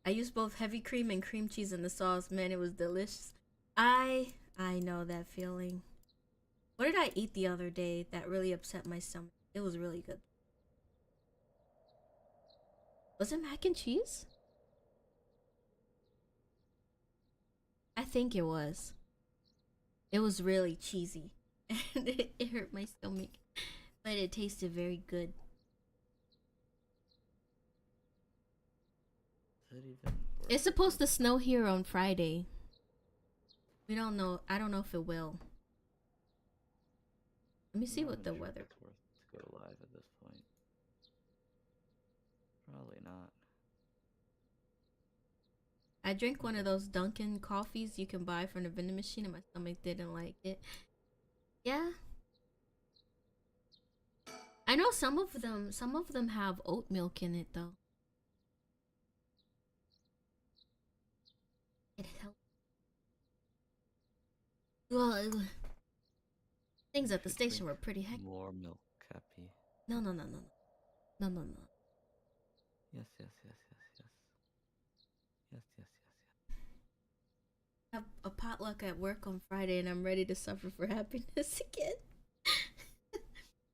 I used both heavy cream and cream cheese in the sauce. Man, it was delicious. I know that feeling. What did I eat the other day that really upset my stomach? It was really good. Was it mac and cheese? I think it was. It was really cheesy. And it hurt my stomach. But it tasted very good. It's supposed to snow here on Friday. We don't know. I don't know if it will. Let me see what the weather. It's worth to go live at this point. Probably not. I drank one of those Dunkin' coffees you can buy from the vending machine, and my stomach didn't like it. Yeah. I know some of them have oat milk in it though. It helps. Well, things at the station were pretty hectic. More milk, Cappy. No. Yes. I have a potluck at work on Friday, and I'm ready to suffer for happiness again.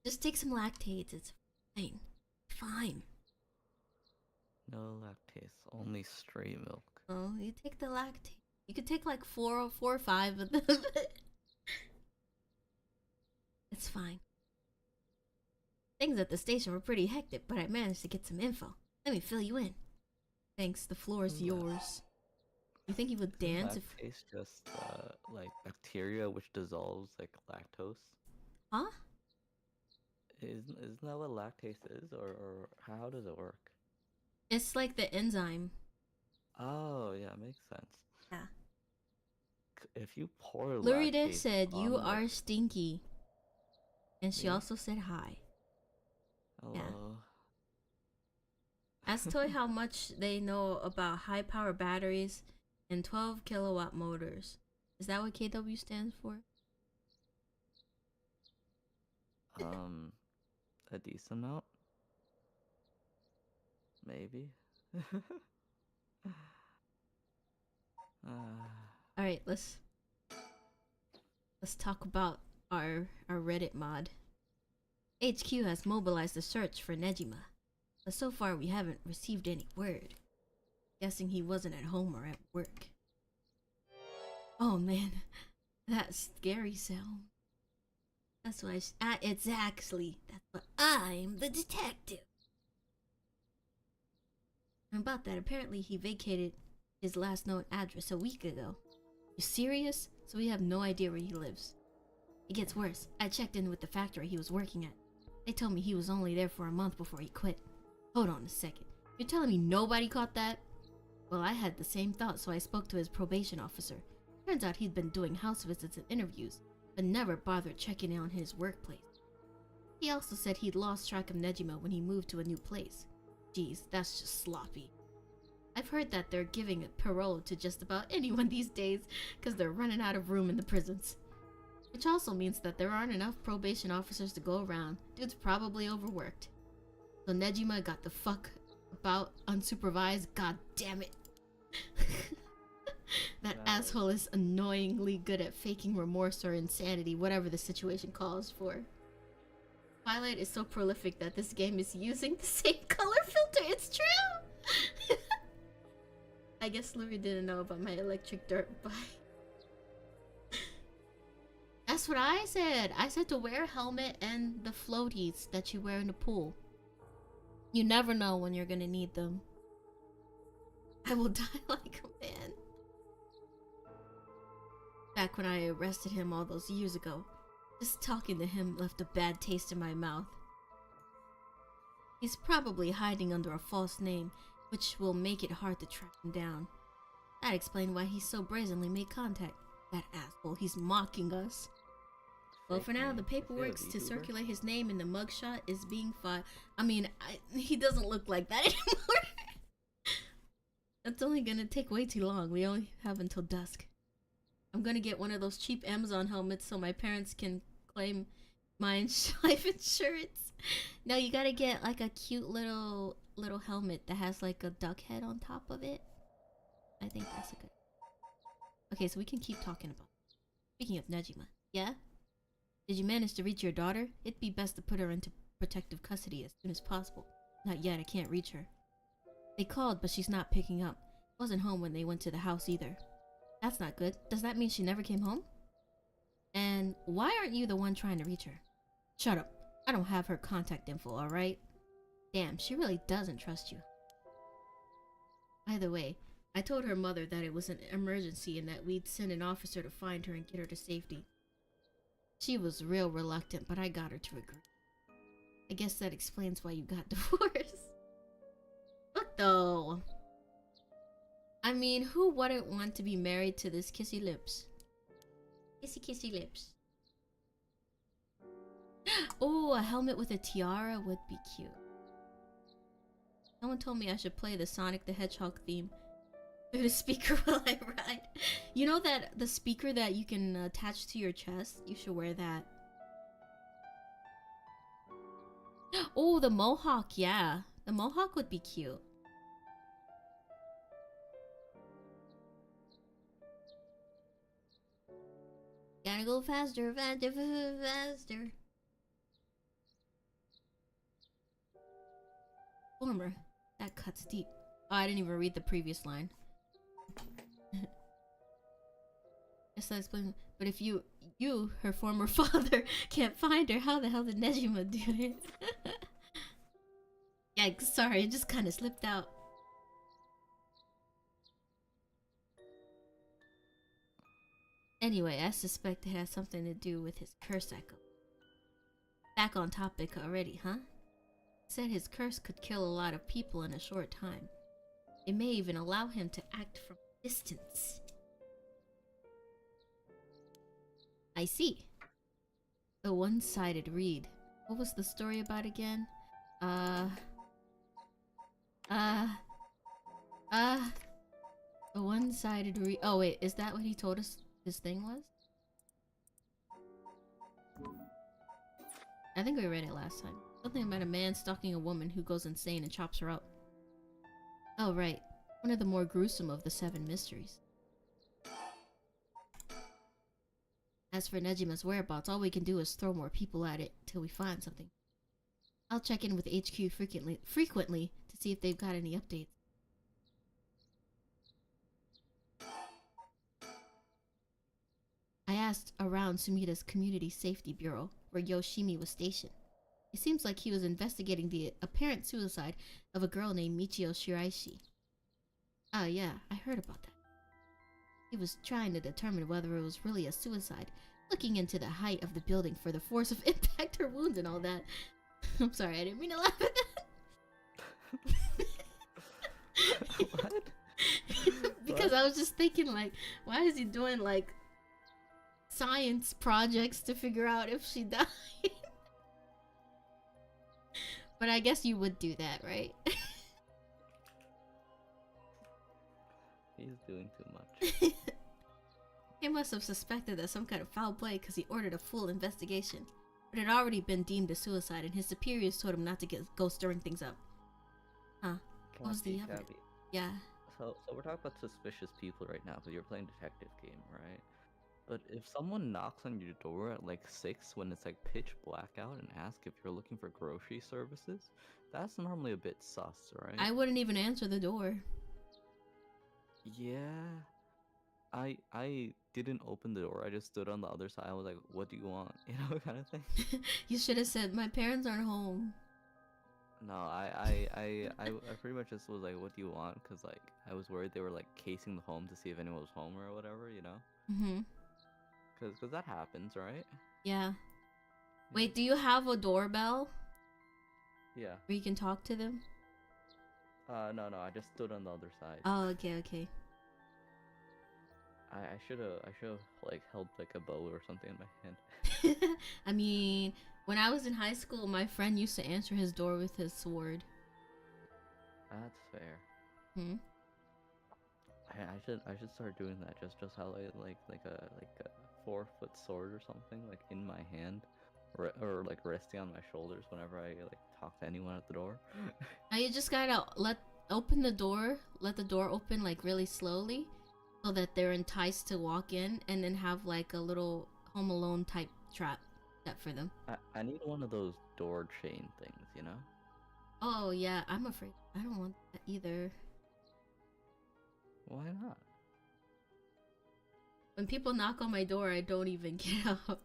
Just take some lactates. It's fine. Fine. No lactase, only stray milk. Oh, you take the lactate. You could take like four or five of them. It's fine. Things at the station were pretty hectic, but I managed to get some info. Let me fill you in. Thanks, the floor is yours. You think he would dance if... Lactase just like bacteria which dissolves like lactose? Huh? Isn't that what lactase is, or how does it work? It's like the enzyme. Oh yeah, makes sense. Yeah. If you pour Lurida lactase said, you on are stinky. And she Me? also said hi. Hello. Ask Toy how much they know about high power batteries and 12 kilowatt motors. Is that what KW stands for? A decent amount? Maybe. Alright, let's talk about our Reddit mod. HQ has mobilized a search for Nejima, but so far we haven't received any word. Guessing he wasn't at home or at work. Oh man, that scary sound. That's why it's actually, that's why I'm the detective. And about that, apparently he vacated his last known address a week ago. You serious? So we have no idea where he lives. It gets worse. I checked in with the factory he was working at. They told me he was only there for a month before he quit. Hold on a second. You're telling me nobody caught that? Well, I had the same thought, so I spoke to his probation officer. Turns out he'd been doing house visits and interviews, but never bothered checking in on his workplace. He also said he'd lost track of Nejima when he moved to a new place. Geez, that's just sloppy. I've heard that they're giving a parole to just about anyone these days because they're running out of room in the prisons. Which also means that there aren't enough probation officers to go around. Dude's probably overworked. So Nejima got the fuck about unsupervised. God damn it. That asshole is annoyingly good at faking remorse or insanity, whatever the situation calls for. Twilight is so prolific that this game is using the same color filter. It's true! I guess Louis didn't know about my electric dirt bike. That's what I said. I said to wear a helmet and the floaties that you wear in the pool. You never know when you're gonna need them. I will die like a man. Back when I arrested him all those years ago, just talking to him left a bad taste in my mouth. He's probably hiding under a false name, which will make it hard to track him down. That explained why he so brazenly made contact. That asshole, he's mocking us. Well, for now, the paperwork to circulate his name in the mugshot is being filed. I mean, he doesn't look like that anymore. That's only gonna take way too long. We only have until dusk. I'm gonna get one of those cheap Amazon helmets so my parents can claim my life insurance. No, you gotta get like a cute little helmet that has like a duck head on top of it. I think that's a good... Okay, so we can keep talking about it. Speaking of Nejima, yeah? Did you manage to reach your daughter? It'd be best to put her into protective custody as soon as possible. Not yet, I can't reach her. They called, but she's not picking up. Wasn't home when they went to the house either. That's not good. Does that mean she never came home? And why aren't you the one trying to reach her? Shut up. I don't have her contact info, alright? Damn, she really doesn't trust you. By the way, I told her mother that it was an emergency and that we'd send an officer to find her and get her to safety. She was real reluctant, but I got her to agree. I guess that explains why you got divorced. What though? I mean, who wouldn't want to be married to this kissy lips? Kissy kissy lips. Oh, a helmet with a tiara would be cute. Someone told me I should play the Sonic the Hedgehog theme through the speaker while I ride. You know that the speaker that you can attach to your chest? You should wear that. Oh, the mohawk, yeah. The mohawk would be cute. Gotta go faster, faster, faster. former. That cuts deep. Oh, I didn't even read the previous line. Yes, I explained. But if you, her former father, can't find her, how the hell did Nejima do it? Yeah, sorry, it just kind of slipped out. Anyway, I suspect it has something to do with his curse echo. Back on topic already, huh? Said his curse could kill a lot of people in a short time. It may even allow him to act from distance. I see. A one-sided read. What was the story about again? A one-sided read. Oh wait, is that what he told us this thing was? I think we read it last time. Something about a man stalking a woman who goes insane and chops her up. Oh right, one of the more gruesome of the 7 mysteries. As for Nejima's whereabouts, all we can do is throw more people at it till we find something. I'll check in with HQ frequently to see if they've got any updates. I asked around Sumida's Community Safety Bureau, where Yoshimi was stationed. It seems like he was investigating the apparent suicide of a girl named Michio Shiraishi. Oh yeah, I heard about that. He was trying to determine whether it was really a suicide, looking into the height of the building for the force of impact or wounds and all that. I'm sorry, I didn't mean to laugh at that. What? Because I was just thinking, like, why is he doing, like, science projects to figure out if she died? But I guess you would do that, right? He's doing too much. He must have suspected that some kind of foul play because he ordered a full investigation. But it had already been deemed a suicide, and his superiors told him not to go stirring things up. Huh. What was the evidence? Yeah. So we're talking about suspicious people right now, because you're playing detective game, right? But if someone knocks on your door at like 6 when it's like pitch black out and asks if you're looking for grocery services, that's normally a bit sus, right? I wouldn't even answer the door. Yeah. I didn't open the door. I just stood on the other side. I was like, "What do you want?" You know, kind of thing. You should have said, "My parents aren't home." No, I pretty much just was like, "What do you want?" Because like I was worried they were like casing the home to see if anyone was home or whatever, you know. Mhm. Because that happens, right? Yeah. Wait, do you have a doorbell Yeah. where you can talk to them? No, I just stood on the other side. Oh, okay. I should have like held like a bow or something in my hand. I mean, when I was in high school, my friend used to answer his door with his sword. That's fair. Hmm. I should start doing that. Just how like a 4-foot sword or something like in my hand, or like resting on my shoulders whenever I like talk to anyone at the door. Now you just gotta let the door open like really slowly, so that they're enticed to walk in, and then have like a little Home Alone type trap set for them. I need one of those door chain things, you know? Oh yeah, I'm afraid I don't want that either. Why not? When people knock on my door, I don't even get up.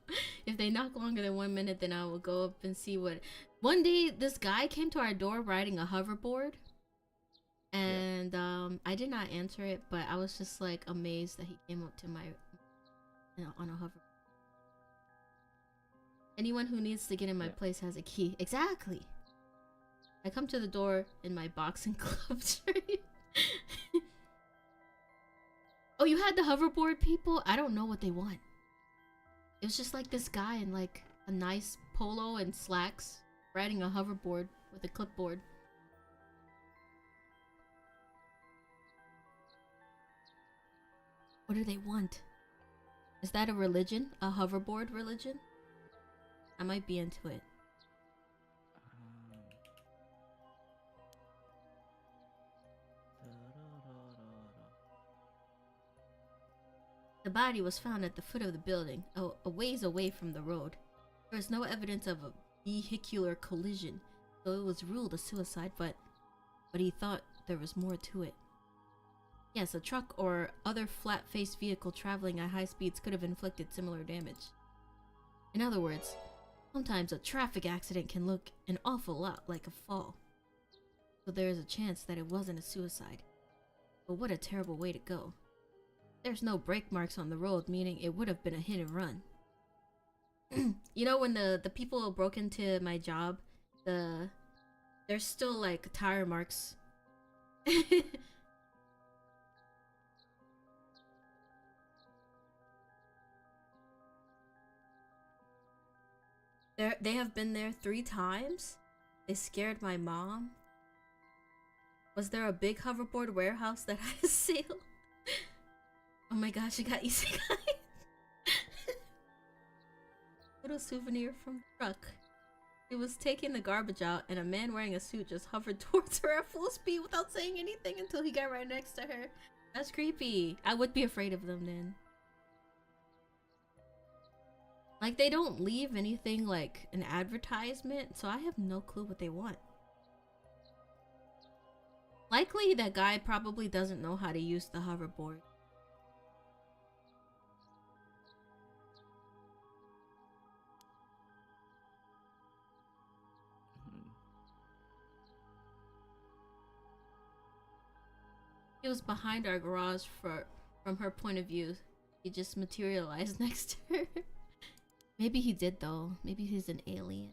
If they knock longer than 1 minute, then I will go up and see what. One day, this guy came to our door riding a hoverboard, and I did not answer it, but I was just like amazed that he came up to my, on a hoverboard. Anyone who needs to get in my place has a key. Exactly. I come to the door in my boxing gloves. Oh, you had the hoverboard people? I don't know what they want. It was just like this guy in like a nice polo and slacks riding a hoverboard with a clipboard. What do they want? Is that a religion? A hoverboard religion? I might be into it. The body was found at the foot of the building, a ways away from the road. There was no evidence of a vehicular collision, so it was ruled a suicide, but but he thought there was more to it. Yes, a truck or other flat-faced vehicle traveling at high speeds could have inflicted similar damage. In other words, sometimes a traffic accident can look an awful lot like a fall. So there is a chance that it wasn't a suicide. But what a terrible way to go. There's no brake marks on the road, meaning it would have been a hit and run. You know, when the people broke into my job, there's still like tire marks. They have been there 3 times. They scared my mom. Was there a big hoverboard warehouse that had a sale? Oh my gosh, I got isekai. Little souvenir from the truck. He was taking the garbage out and a man wearing a suit just hovered towards her at full speed without saying anything until he got right next to her. That's creepy. I would be afraid of them then. Like, they don't leave anything like an advertisement, so I have no clue what they want. Likely that guy probably doesn't know how to use the hoverboard. He was behind our garage from her point of view. He just materialized next to her. Maybe he did though. Maybe he's an alien.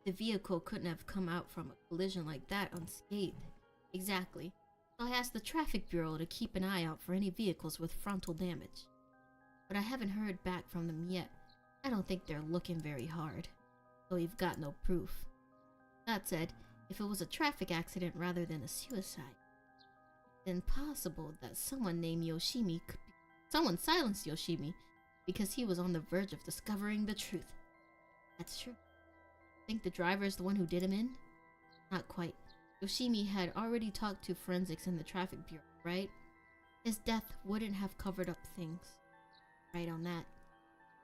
The vehicle couldn't have come out from a collision like that unscathed. Exactly. So I asked the traffic bureau to keep an eye out for any vehicles with frontal damage. But I haven't heard back from them yet. I don't think they're looking very hard. So we've got no proof. That said, if it was a traffic accident rather than a suicide, then possible that someone named Yoshimi someone silenced Yoshimi because he was on the verge of discovering the truth. That's true. Think the driver is the one who did him in? Not quite. Yoshimi had already talked to forensics in the traffic bureau, right? His death wouldn't have covered up things. Right on that.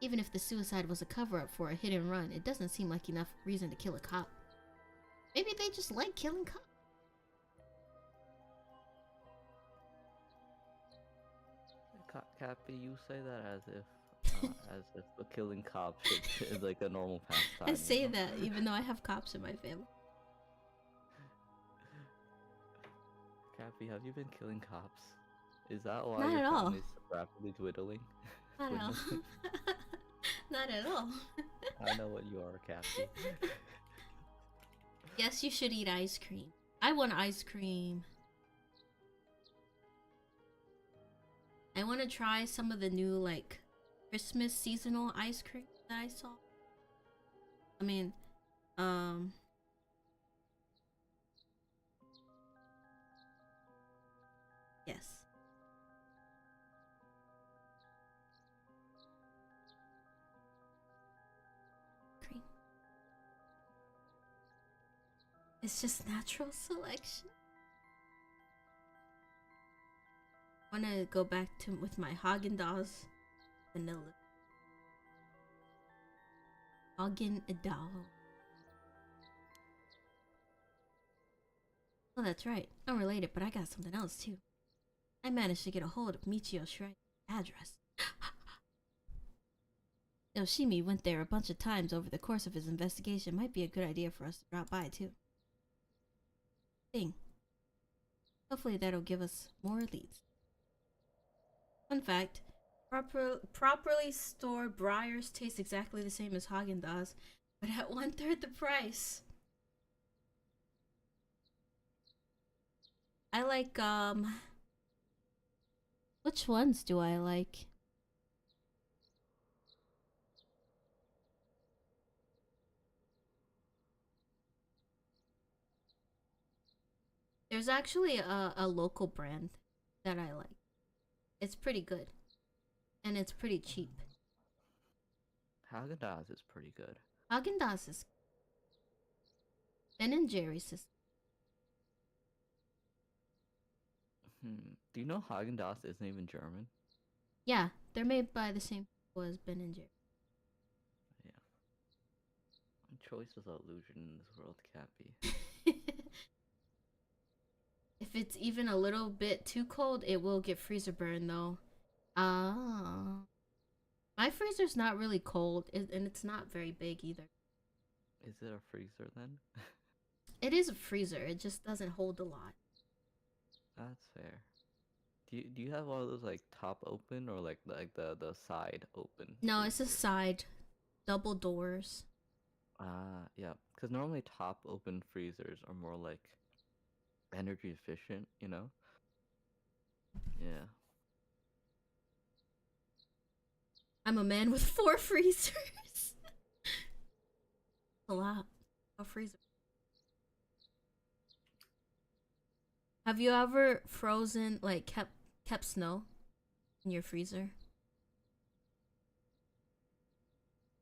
Even if the suicide was a cover-up for a hit and run, it doesn't seem like enough reason to kill a cop. Maybe they just like killing cops. Cappy, you say that as if the killing cops is like a normal pastime. I say that even though I have cops in my family. Cappy, have you been killing cops? Is that why Not your at all. family's rapidly dwindling? Not at all. Not at all. I know what you are, Cappy. Yes, you should eat ice cream. I want ice cream. I want to try some of the new, like, Christmas seasonal ice cream that I saw. I mean, yes. Cream. It's just natural selection. I want to go back to with my Haagen-Dazs vanilla. Haagen-Dazs. Oh, that's right. Unrelated, but I got something else too. I managed to get a hold of Michio Shirai's address. Yoshimi went there a bunch of times over the course of his investigation. Might be a good idea for us to drop by too. Hopefully that'll give us more leads. Fun fact, properly stored Breyers taste exactly the same as Haagen-Dazs, but at 1/3 the price. I like, which ones do I like? There's actually a local brand that I like. It's pretty good. And it's pretty cheap. Haagen-Dazs is pretty good. Haagen-Dazs is Ben and Jerry's is. Do you know Haagen-Dazs isn't even German? Yeah, they're made by the same people as Ben and Jerry. Yeah. Choice is an illusion in this world, Cappy. If it's even a little bit too cold, it will get freezer burn though. Ah. My freezer's not really cold, and it's not very big either. Is it a freezer then? It is a freezer, it just doesn't hold a lot. That's fair. Do you have all those like top open or like the side open No, it's a freezers? side, double doors. Ah, yeah. Because normally top open freezers are more like energy efficient, you know? Yeah. I'm a man with 4 freezers. A lot of freezers. Have you ever frozen, like kept snow in your freezer?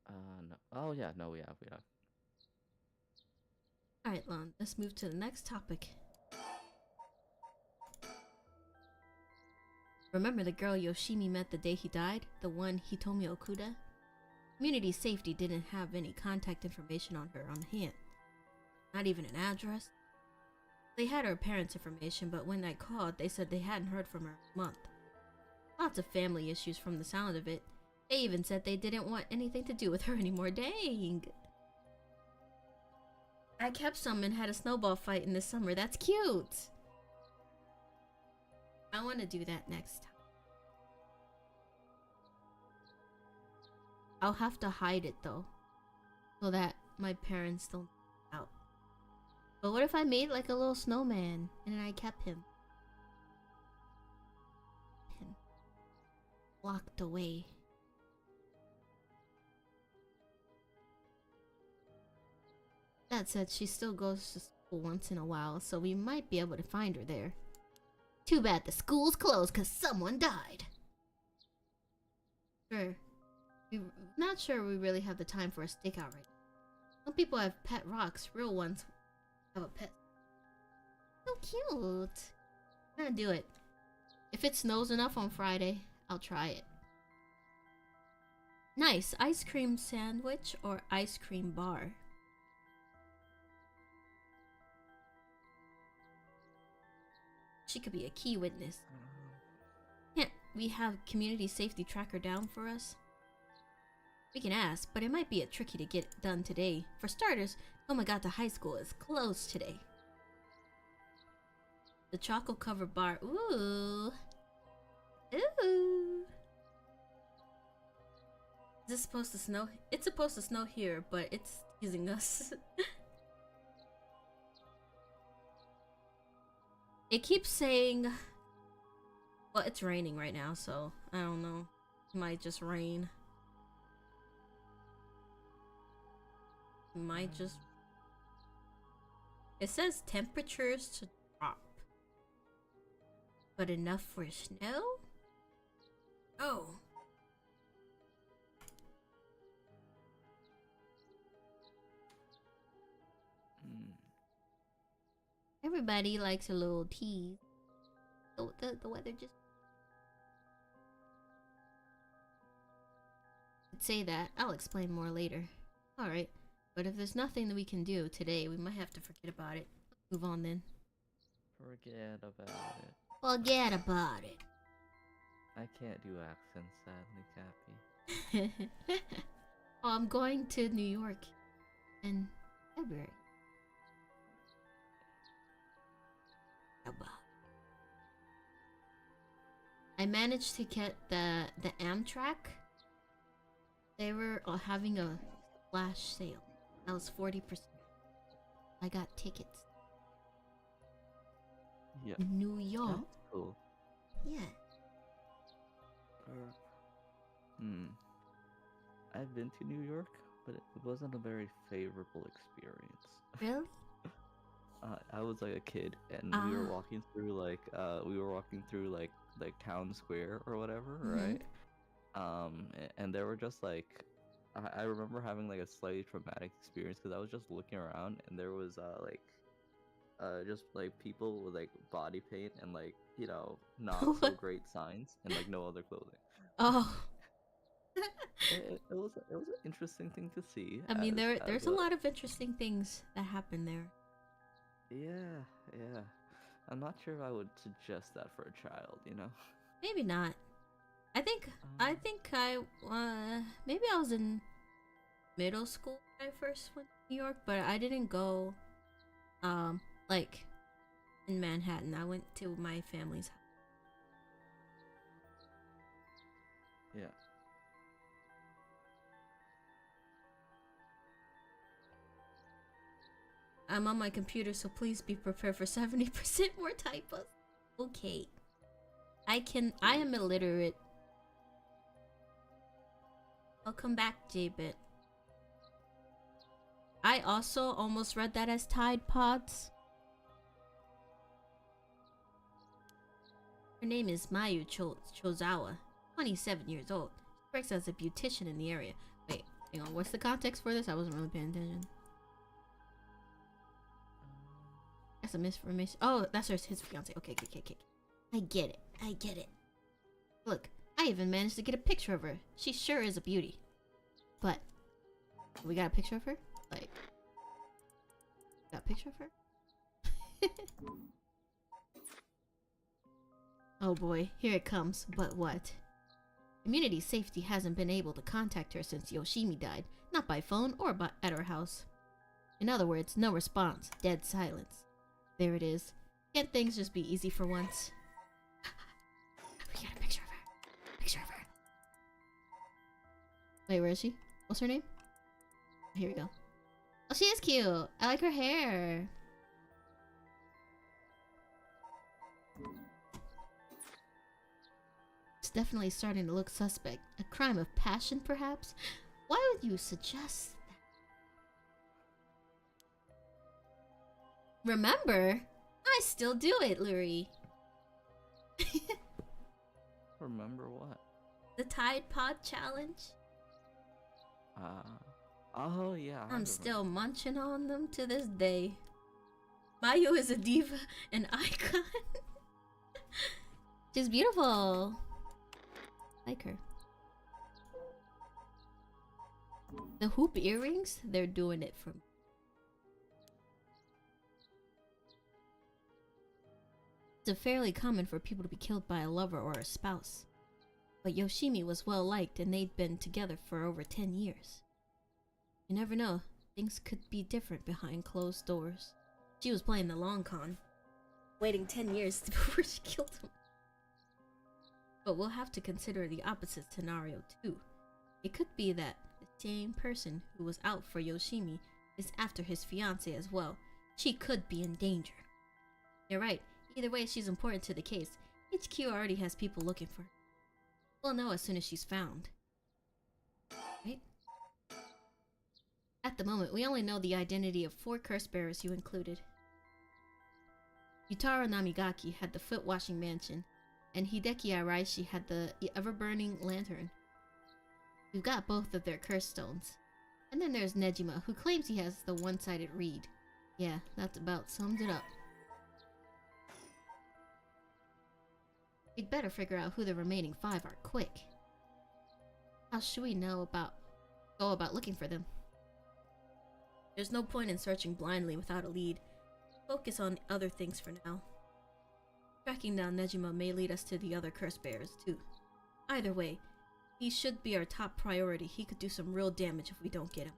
No. Oh yeah, no, we have. Alright, Lon, let's move to the next topic. Remember the girl Yoshimi met the day he died? The one Hitomi Okuda? Community safety didn't have any contact information on her on hand. Not even an address. They had her parents' information, but when I called, they said they hadn't heard from her in a month. Lots of family issues from the sound of it. They even said they didn't want anything to do with her anymore. Dang! I kept some and had a snowball fight in the summer. That's cute! I want to do that next time. I'll have to hide it though, so that my parents don't find out. But what if I made like a little snowman and I kept him locked away? That said, she still goes to school once in a while, so we might be able to find her there. Too bad the school's closed because someone died. Sure. We're not sure we really have the time for a stakeout right now. Some people have pet rocks, real ones have a pet. So cute. I'm gonna do it. If it snows enough on Friday, I'll try it. Nice. Ice cream sandwich or ice cream bar? She could be a key witness. Can't we have community safety tracker down for us? We can ask, but it might be tricky to get done today. For starters, Omagata High School is closed today. The chocolate covered bar. Ooh. Ooh. Is this supposed to snow? It's supposed to snow here, but it's teasing us. It keeps saying... Well, it's raining right now, so I don't know. It might just rain. It might just... It says temperatures to drop. But enough for snow? Oh. Everybody likes a little tease. The weather just... I'd say that. I'll explain more later. Alright. But if there's nothing that we can do today, we might have to forget about it. Move on then. Forget about it. Forget about it. I can't do accents, sadly, Cappy. Oh, I'm going to New York in February. I managed to get the Amtrak. They were having a flash sale. That was 40%. I got tickets. Yeah. New York. That's cool. Yeah. I've been to New York, but it wasn't a very favorable experience. Really? I was like a kid, and we were walking through like town square or whatever, right? And there were just like, I remember having like a slightly traumatic experience because I was just looking around, and there was just like people with like body paint and like, you know, not so great signs and like no other clothing. Oh. It was an interesting thing to see. I mean, there's a lot of interesting things that happen there. Yeah, yeah. I'm not sure if I would suggest that for a child, you know? Maybe not. I think maybe I was in middle school when I first went to New York, but I didn't go like in Manhattan. I went to my family's house. Yeah. I'm on my computer, so please be prepared for 70% more typos. Okay. I am illiterate. I'll come back, J-Bit. I also almost read that as Tide Pods. Her name is Mayu Chozawa, 27 years old. She works as a beautician in the area. Wait, hang on, what's the context for this? I wasn't really paying attention. That's a misinformation. Oh, that's his fiance. Okay. I get it. Look, I even managed to get a picture of her. She sure is a beauty. But, we got a picture of her? Like, got a picture of her? Oh boy, here it comes. But what? Community safety hasn't been able to contact her since Yoshimi died. Not by phone or at her house. In other words, no response. Dead silence. There it is. Can't things just be easy for once? We got a picture of her. Wait, where is she? What's her name? Here we go. Oh, she is cute. I like her hair. It's definitely starting to look suspect. A crime of passion, perhaps? Why would you suggest that? Remember, I still do it, Luri. Remember what? The Tide Pod Challenge. Oh yeah. I'm still munching on them to this day. Mayu is a diva, an icon. She's beautiful. Like her. The hoop earrings, they're doing it for me. It's fairly common for people to be killed by a lover or a spouse. But Yoshimi was well liked and they'd been together for over 10 years. You never know, things could be different behind closed doors. She was playing the long con, waiting 10 years before she killed him. But we'll have to consider the opposite scenario too. It could be that the same person who was out for Yoshimi is after his fiancé as well. She could be in danger. You're right. Either way, she's important to the case. HQ already has people looking for her. We'll know as soon as she's found. Right? At the moment, we only know the identity of 4 curse bearers you included. Yutaro Namigaki had the foot-washing mansion, and Hideki Araishi had the ever-burning lantern. We've got both of their curse stones. And then there's Nejima, who claims he has the one-sided reed. Yeah, that's about sums it up. We'd better figure out who the remaining 5 are quick. How should we go about looking for them? There's no point in searching blindly without a lead. Focus on other things for now. Tracking down Nejima may lead us to the other curse bearers too. Either way, he should be our top priority. He could do some real damage if we don't get him.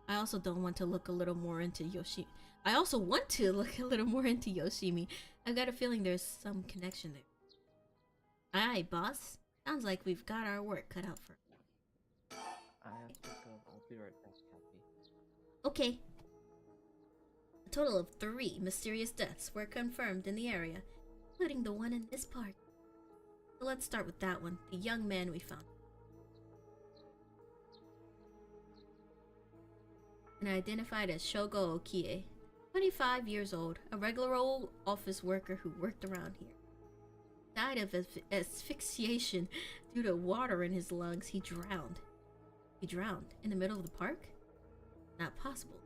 I also want to look a little more into Yoshimi. I've got a feeling there's some connection there. Aye, boss. Sounds like we've got our work cut out for us. I have to go. I'll be right back, Cappy. Okay. A total of 3 mysterious deaths were confirmed in the area, including the one in this park. So let's start with that one, the young man we found. And identified as Shogo Okie, 25 years old, a regular old office worker who worked around here. Died of asphyxiation due to water in his lungs. He drowned. In the middle of the park? Not possible.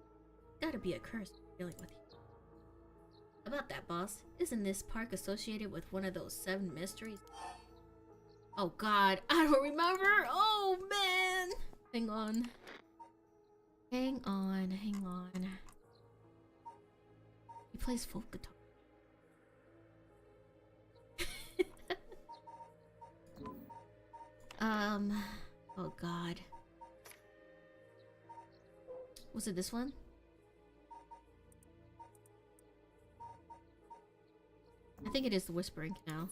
Gotta be a curse dealing with you. About that, boss. Isn't this park associated with one of those 7 mysteries? Oh god, I don't remember! Oh man! Hang on. He plays folk guitar. Oh god. Was it this one? I think it is the Whispering Canal.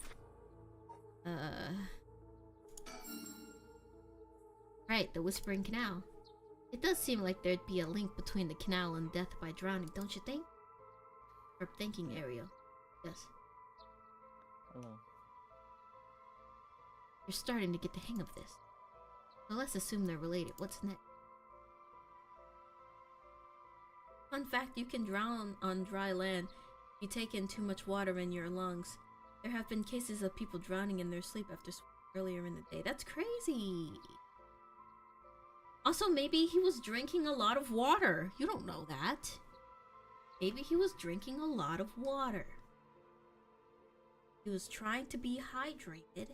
Right, the Whispering Canal. It does seem like there'd be a link between the canal and death by drowning, don't you think? Or thinking, Ariel. Yes. Hello. You're starting to get the hang of this. So let's assume they're related. What's next? Fun fact, you can drown on dry land if you take in too much water in your lungs. There have been cases of people drowning in their sleep after swimming earlier in the day. That's crazy! Also, maybe he was drinking a lot of water. You don't know that. Maybe he was drinking a lot of water. He was trying to be hydrated.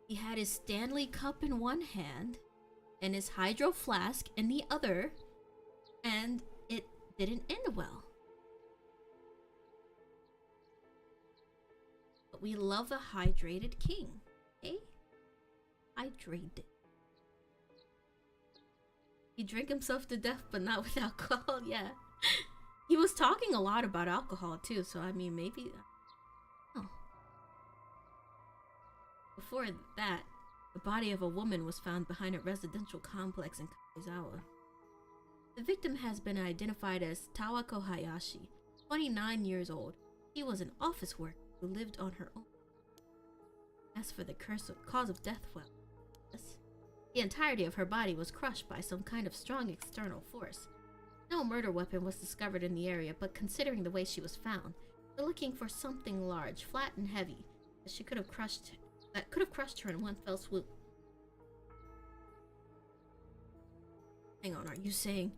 He had his Stanley cup in one hand and his hydro flask in the other, and it didn't end well. But we love a hydrated king, eh? Hydrated. He drank himself to death, but not with alcohol. Yeah. He was talking a lot about alcohol too, so I mean, maybe. Oh. Before that, the body of a woman was found behind a residential complex in Kaizawa. The victim has been identified as Tawako Hayashi, 29 years old. He was an office worker who lived on her own. As for the cause of death, well, yes. The entirety of her body was crushed by some kind of strong external force. No murder weapon was discovered in the area, but considering the way she was found, we're looking for something large, flat and heavy, that could have crushed her in one fell swoop. Hang on, are you saying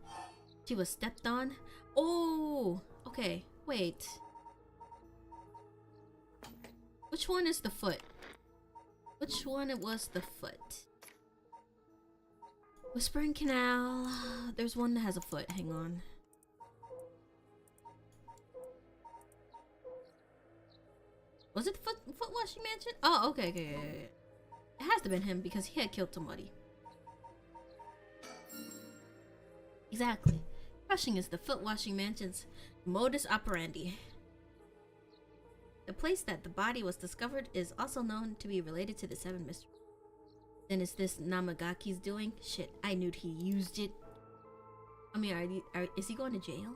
she was stepped on? Oh, okay, wait. Which one is the foot? Which one was the foot? Whispering Canal. There's one that has a foot. Hang on. Was it the foot washing mansion? Oh, okay. It has to have been him because he had killed somebody. Exactly. Crushing is the foot washing mansion's modus operandi. The place that the body was discovered is also known to be related to the Seven Mysteries. Then is this Namagaki's doing? Shit, I knew he used it. I mean, is he going to jail?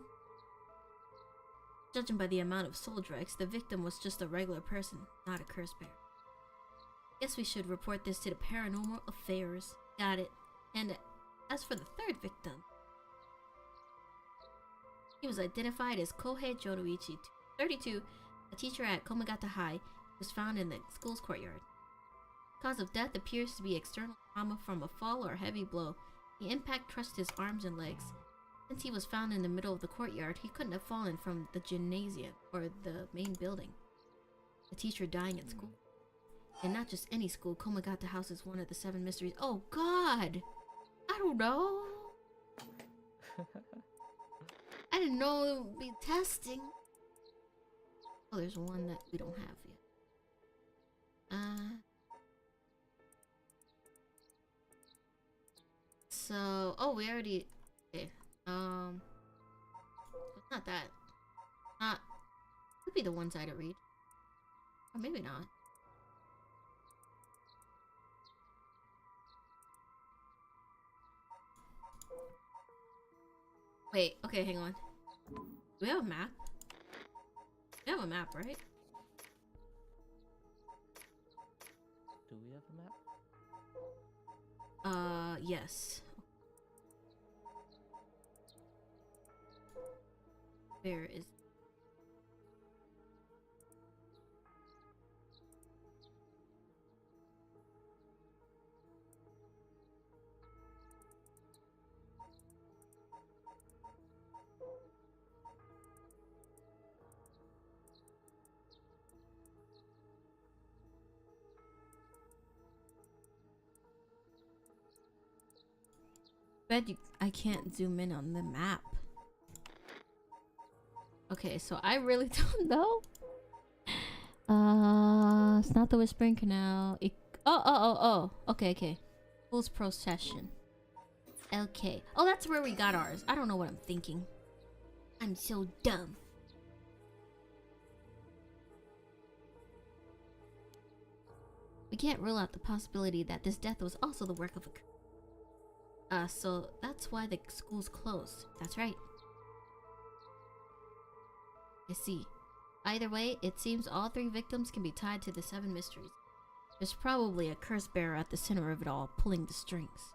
Judging by the amount of soul dregs, the victim was just a regular person, not a curse bearer. Guess we should report this to the Paranormal Affairs. Got it. And as for the third victim, he was identified as Kohei Jonoichi, 32, a teacher at Komagata High, was found in the school's courtyard. Cause of death appears to be external trauma from a fall or heavy blow. The impact crushed his arms and legs. Since he was found in the middle of the courtyard, he couldn't have fallen from the gymnasium or the main building. The teacher dying at school. And not just any school, Komagata House is one of the Seven Mysteries. Oh god! I don't know! I didn't know it would be testing. Oh, there's one that we don't have yet. So, oh, we already, okay, so it's not that, could be the one-sided read, or maybe not. Wait, okay, hang on. Do we have a map? We have a map, right? Do we have a map? Yes. Where is... I can't zoom in on the map. Okay, so I really don't know. It's not the Whispering Canal. Oh. Okay, okay. School's procession. Okay. Oh, that's where we got ours. I don't know what I'm thinking. I'm so dumb. We can't rule out the possibility that this death was also the work of a so that's why the school's closed. That's right. I see. Either way, it seems all 3 victims can be tied to the 7 mysteries. There's probably a curse bearer at the center of it all, pulling the strings.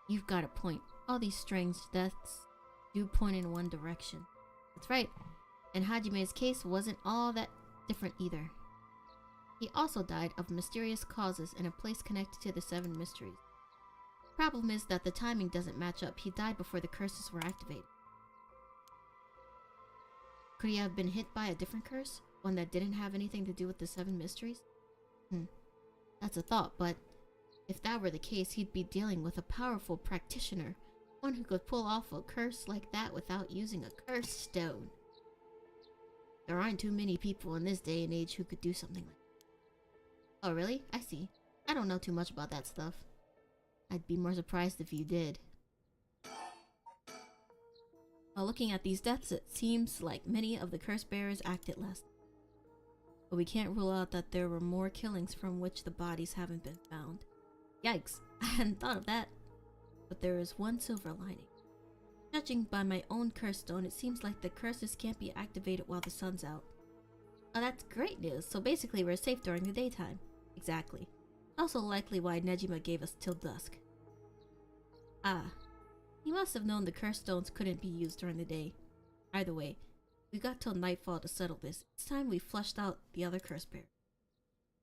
You've got a point. All these strange deaths do point in one direction. That's right. And Hajime's case wasn't all that different either. He also died of mysterious causes in a place connected to the 7 mysteries. Problem is that the timing doesn't match up. He died before the curses were activated. Could he have been hit by a different curse? One that didn't have anything to do with the 7 mysteries? That's a thought, but if that were the case, he'd be dealing with a powerful practitioner. One who could pull off a curse like that without using a curse stone. There aren't too many people in this day and age who could do something like that. Oh, really? I see. I don't know too much about that stuff. I'd be more surprised if you did. While looking at these deaths, it seems like many of the curse bearers acted last. But we can't rule out that there were more killings from which the bodies haven't been found. Yikes, I hadn't thought of that. But there is one silver lining. Judging by my own curse stone, it seems like the curses can't be activated while the sun's out. Oh, that's great news. So basically we're safe during the daytime. Exactly. Also likely why Nejima gave us till dusk. Ah. He must have known the curse stones couldn't be used during the day. Either way, we got till nightfall to settle this. It's time we flushed out the other curse bear.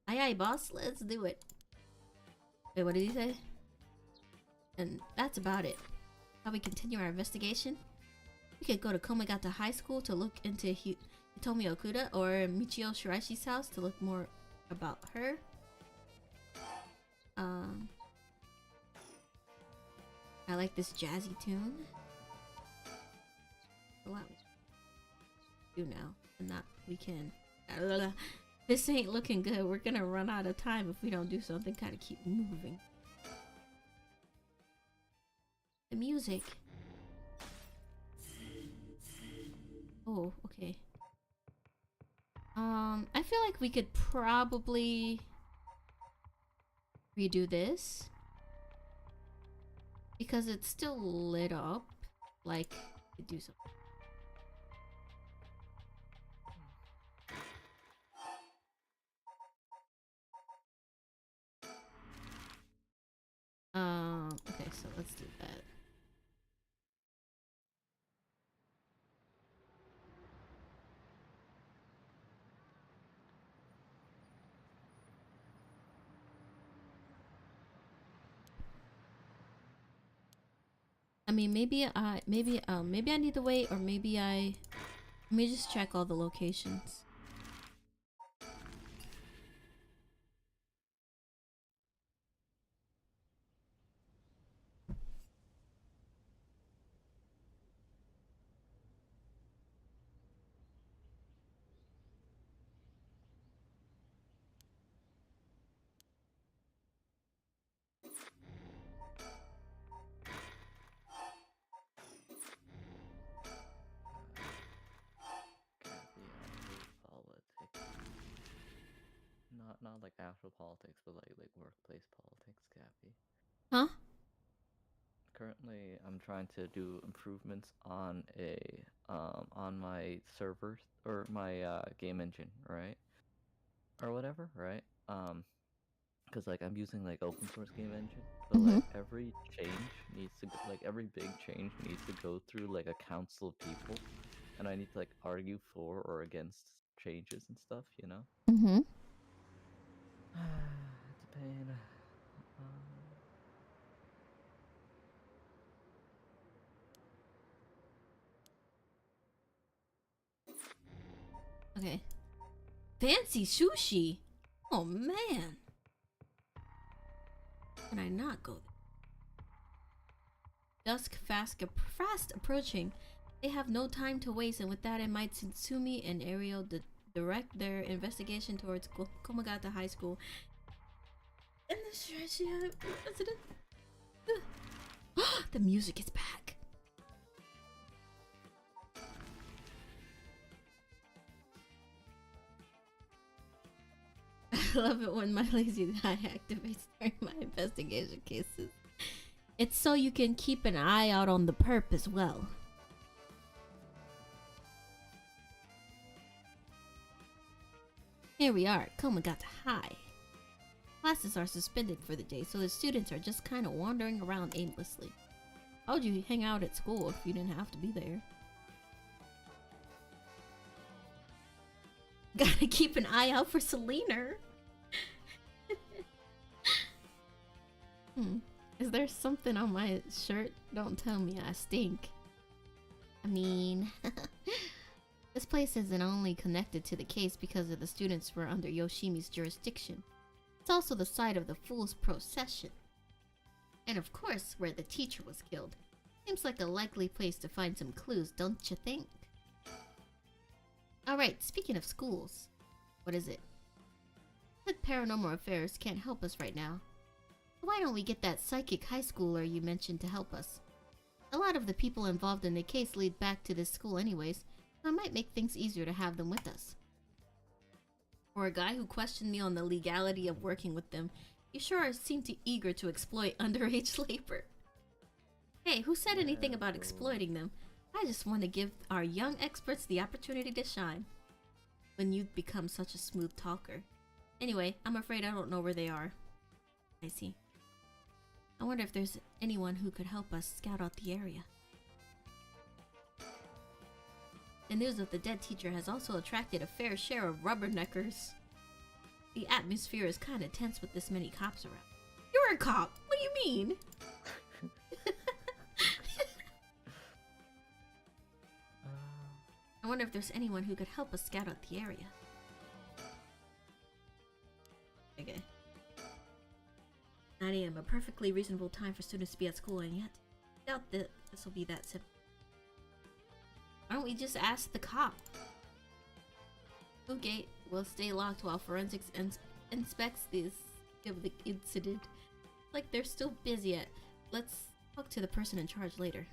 Aye aye, boss. Let's do it. Wait, what did he say? And that's about it. How we continue our investigation? We could go to Komagata High School to look into Hitomi Okuda, or Michio Shiraishi's house to look more about her. I like this jazzy tune. A lot we do now, and that we can. This ain't looking good. We're gonna run out of time if we don't do something. Kind of keep moving. The music. Oh, okay. I feel like we could probably redo this. Because it's still lit up, like, we do something. Okay, so let's do that. I mean, maybe I need to wait, or maybe let me just check all the locations. Not like actual politics, but like workplace politics, Cappy. Huh? Currently, I'm trying to do improvements on on my servers or my game engine, right? Or whatever, right? Because like I'm using like open source game engine, but like every change needs to like every big change needs to go through like a council of people, and I need to like argue for or against changes and stuff, you know? Mm-hmm. It's a pain. Okay. Fancy sushi. Oh man. Can I not go there? Dusk fast approaching. They have no time to waste, and with that in mind, Tsutsumi and Ariel direct their investigation towards Komagata High School. And the stretchy president. The music is back. I love it when my lazy eye activates during my investigation cases. It's so you can keep an eye out on the perp as well. Here we are, Komagata High. Classes are suspended for the day, so the students are just kind of wandering around aimlessly. How would you hang out at school if you didn't have to be there? Gotta keep an eye out for Selena. Is there something on my shirt? Don't tell me I stink. I mean, this place isn't only connected to the case because of the students were under Yoshimi's jurisdiction. It's also the site of the Fool's Procession. And of course, where the teacher was killed. Seems like a likely place to find some clues, don't you think? Alright, speaking of schools. What is it? Head Paranormal Affairs can't help us right now. Why don't we get that psychic high schooler you mentioned to help us? A lot of the people involved in the case lead back to this school anyways, so it might make things easier to have them with us. For a guy who questioned me on the legality of working with them, you sure seem too eager to exploit underage labor. Hey, who said anything about exploiting them? I just want to give our young experts the opportunity to shine. When you become such a smooth talker. Anyway, I'm afraid I don't know where they are. I see. I wonder if there's anyone who could help us scout out the area. The news of the dead teacher has also attracted a fair share of rubberneckers. The atmosphere is kind of tense with this many cops around. You're a cop! What do you mean? I wonder if there's anyone who could help us scout out the area. Okay. 9 AM, a perfectly reasonable time for students to be at school, and yet I doubt that this will be that simple. Why don't we just ask the cop? The gate will stay locked while forensics inspects this of the incident. Like they're still busy yet. Let's talk to the person in charge later.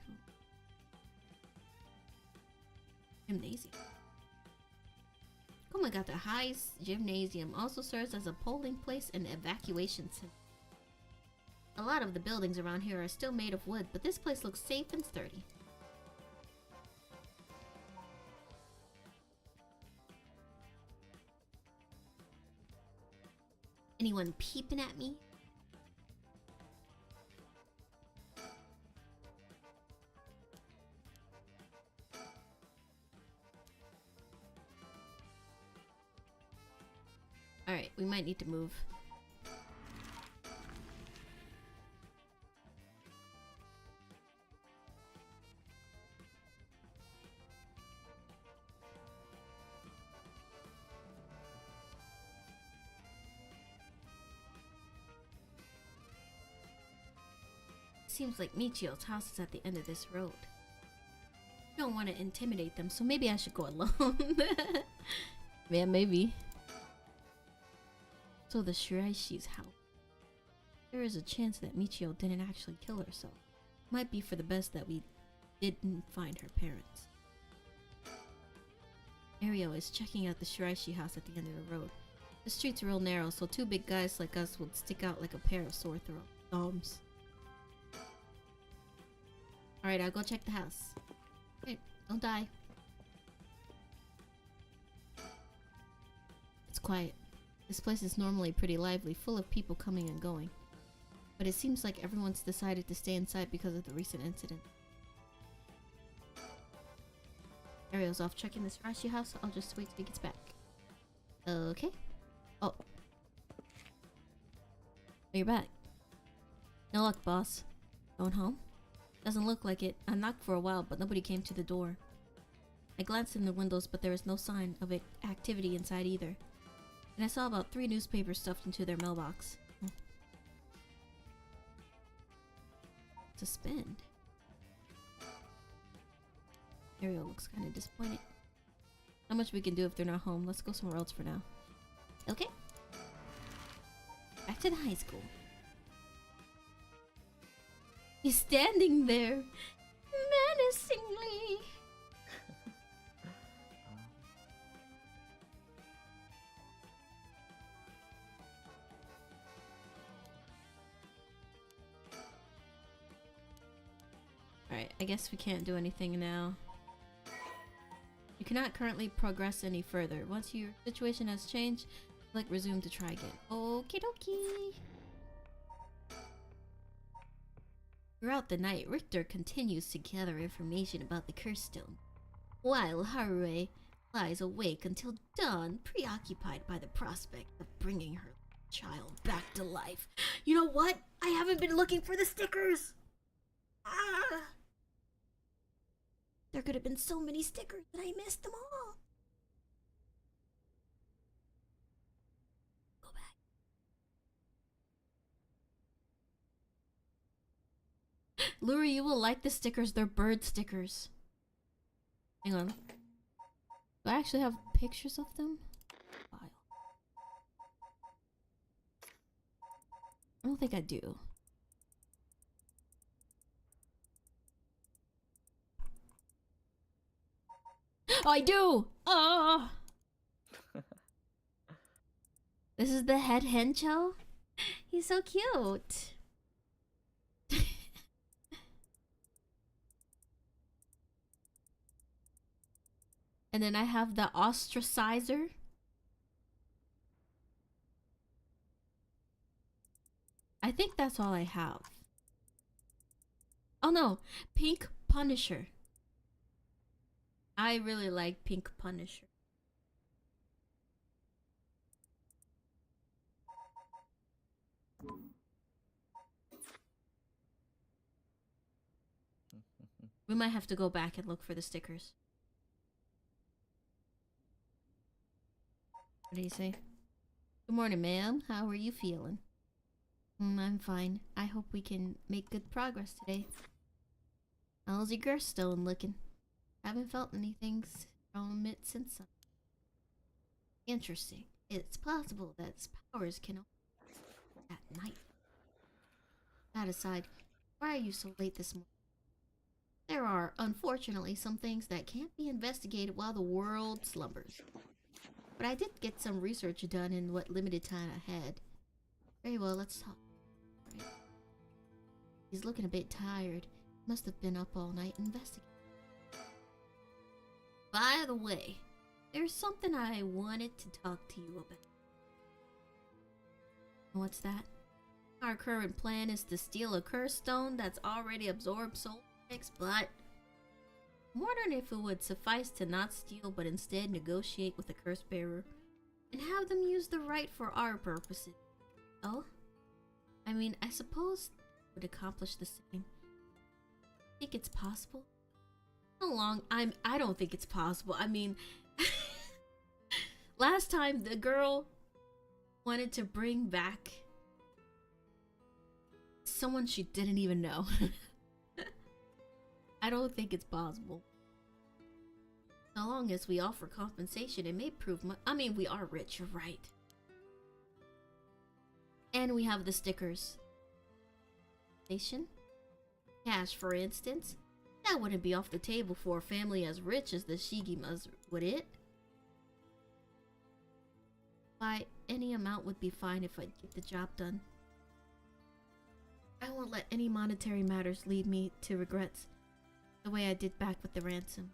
Gymnasium. Komagata High's gymnasium also serves as a polling place and evacuation center. A lot of the buildings around here are still made of wood, but this place looks safe and sturdy. Anyone peeping at me? Alright, we might need to move. Seems like Michio's house is at the end of this road. I don't want to intimidate them, so maybe I should go alone. Yeah, maybe. So the Shiraishi's house. There is a chance that Michio didn't actually kill herself. Might be for the best that we didn't find her parents. Ario is checking out the Shiraishi house at the end of the road. The street's real narrow, so two big guys like us would stick out like a pair of sore thumbs. Alright, I'll go check the house. Hey, don't die. It's quiet. This place is normally pretty lively, full of people coming and going. But it seems like everyone's decided to stay inside because of the recent incident. Ario's off checking this Rashi house. I'll just wait till he gets back. Okay. Oh. You're back. No luck, boss. Going home? Doesn't look like it. I knocked for a while, but nobody came to the door. I glanced in the windows, but there was no sign of activity inside either. And I saw about 3 newspapers stuffed into their mailbox. Suspend. Ariel looks kind of disappointed. Not much we can do if they're not home. Let's go somewhere else for now. Okay. Back back to the high school. He's standing there, menacingly. Alright, I guess we can't do anything now. You cannot currently progress any further. Once your situation has changed, click resume to try again. Okie dokie. Throughout the night, Richter continues to gather information about the curse stone, while Haruo lies awake until dawn, preoccupied by the prospect of bringing her child back to life. You know what? I haven't been looking for the stickers! Ah! There could have been so many stickers, but I missed them all. Go back. Luri, you will like the stickers. They're bird stickers. Hang on. Do I actually have pictures of them? File. I don't think I do. Oh, I do! Oh! This is the head hencho? He's so cute. And then I have the ostracizer. I think that's all I have. Oh no, Pink Punisher. I really like Pink Punisher. We might have to go back and look for the stickers. What do you say? Good morning, ma'am. How are you feeling? I'm fine. I hope we can make good progress today. How's your girth stone looking? Haven't felt anything from it since. Interesting. It's possible that its powers can open at night. That aside, why are you so late this morning? There are, unfortunately, some things that can't be investigated while the world slumbers. But I did get some research done in what limited time I had. Very well, let's talk. Right. He's looking a bit tired. Must have been up all night investigating. By the way, there's something I wanted to talk to you about. What's that? Our current plan is to steal a curse stone that's already absorbed soul effects, but I'm wondering if it would suffice to not steal but instead negotiate with the curse bearer and have them use the right for our purposes. Oh? I mean, I suppose it would accomplish the same. Think it's possible? How long? I don't think it's possible. I mean, last time the girl wanted to bring back someone she didn't even know. I don't think it's possible. So long as we offer compensation, it may prove I mean, we are rich, you're right. And we have the stickers. Station? Cash, for instance. That wouldn't be off the table for a family as rich as the Shigimas, would it? Why, any amount would be fine if I get the job done. I won't let any monetary matters lead me to regrets, the way I did back with the ransom.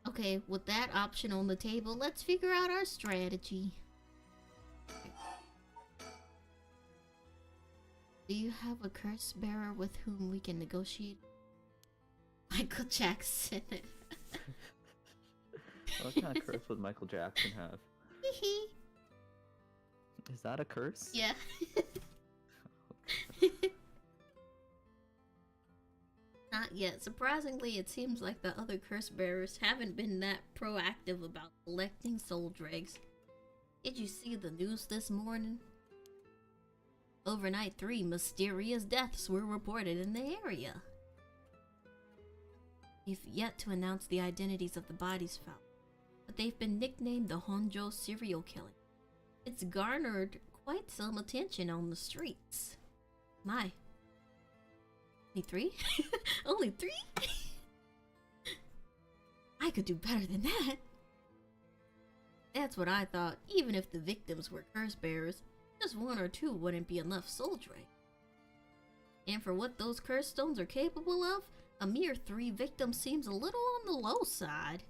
Okay, with that option on the table, let's figure out our strategy. Do you have a curse bearer with whom we can negotiate? Michael Jackson. What kind of curse would Michael Jackson have? Is that a curse? Yeah. Not yet. Surprisingly, it seems like the other curse bearers haven't been that proactive about collecting soul dregs. Did you see the news this morning? Overnight, 3 mysterious deaths were reported in the area. They've yet to announce the identities of the bodies found, but they've been nicknamed the Honjo serial killer. It's garnered quite some attention on the streets. My. Only 3? Only 3? I could do better than that. That's what I thought. Even if the victims were curse bearers, just 1 or 2 wouldn't be enough soul drag. And for what those curse stones are capable of, a mere 3 victims seems a little on the low side.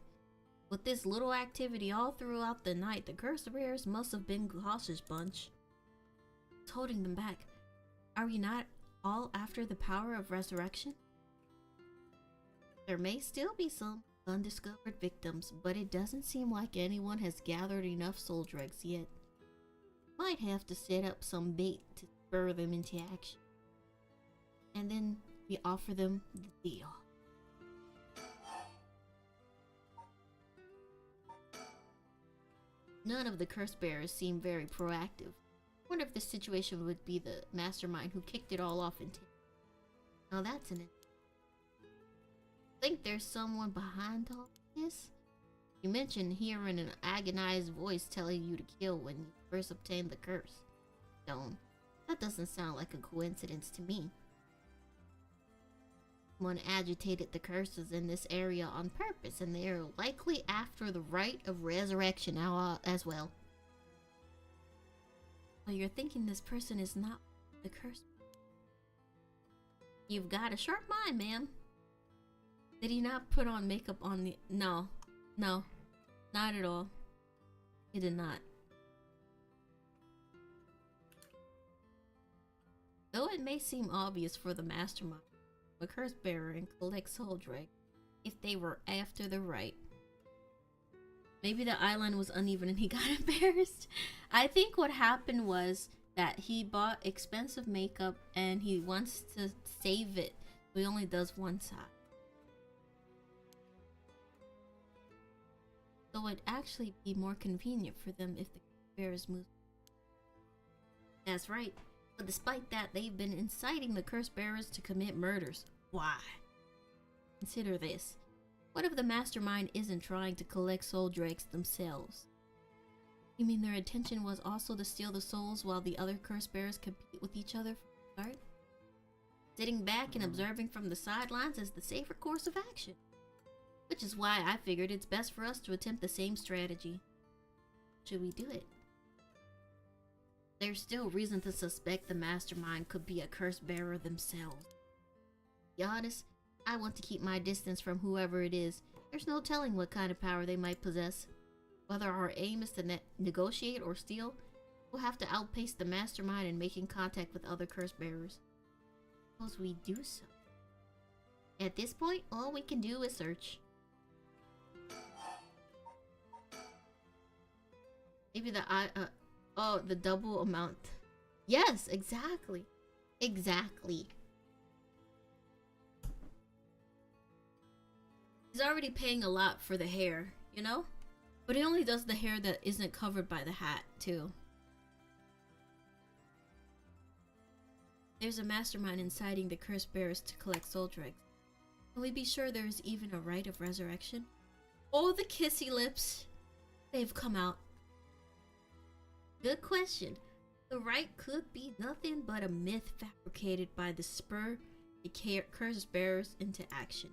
With this little activity all throughout the night, the curse bearers must have been a cautious bunch. What's holding them back? Are we not all after the power of resurrection? There may still be some undiscovered victims, but it doesn't seem like anyone has gathered enough soul dregs yet. Might have to set up some bait to spur them into action. And then we offer them the deal. None of the curse bearers seem very proactive. Wonder if this situation would be the mastermind who kicked it all off in time. Now that's an think there's someone behind all this? You mentioned hearing an agonized voice telling you to kill when you first obtained the curse stone. That doesn't sound like a coincidence to me. Someone agitated the curses in this area on purpose, and they are likely after the rite of resurrection now as well. So you're thinking this person is not the curse? You've got a sharp mind, ma'am. Did he not put on makeup on the... No, not at all. He did not. Though it may seem obvious for the mastermind, a curse bearer and collect soul drag if they were after the rite. Maybe the eyeliner was uneven and he got embarrassed. I think what happened was that he bought expensive makeup and he wants to save it, so he only does one side. So it'd actually be more convenient for them if the bearers moved. That's right. But despite that, they've been inciting the curse bearers to commit murders. Why? Consider this. What if the mastermind isn't trying to collect soul dregs themselves? You mean their intention was also to steal the souls while the other curse bearers compete with each other from the start? Sitting back and observing from the sidelines is the safer course of action. Which is why I figured it's best for us to attempt the same strategy. Should we do it? There's still reason to suspect the mastermind could be a curse bearer themselves. To be honest, I want to keep my distance from whoever it is. There's no telling what kind of power they might possess. Whether our aim is to negotiate or steal, we'll have to outpace the mastermind in making contact with other curse bearers. Suppose we do so. At this point, all we can do is search. Maybe the double amount. Yes, exactly. Exactly. He's already paying a lot for the hair, you know? But he only does the hair that isn't covered by the hat, too. There's a mastermind inciting the curse bearers to collect soul dregs. Can we be sure there's even a rite of resurrection? Oh, the kissy lips. They've come out. Good question. The rite could be nothing but a myth fabricated by the spur the curse bearers into action.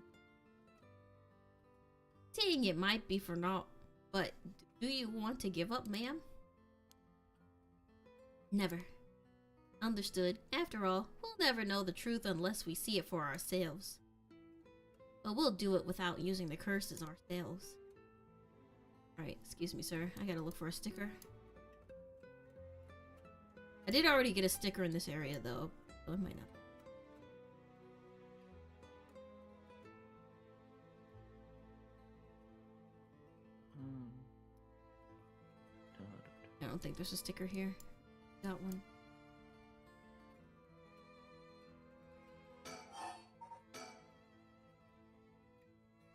Saying it might be for naught, but do you want to give up, ma'am? Never. Understood. After all, we'll never know the truth unless we see it for ourselves. But we'll do it without using the curses ourselves. Alright, excuse me, sir. I gotta look for a sticker. I did already get a sticker in this area, though, so I might not. I don't think there's a sticker here. Got one.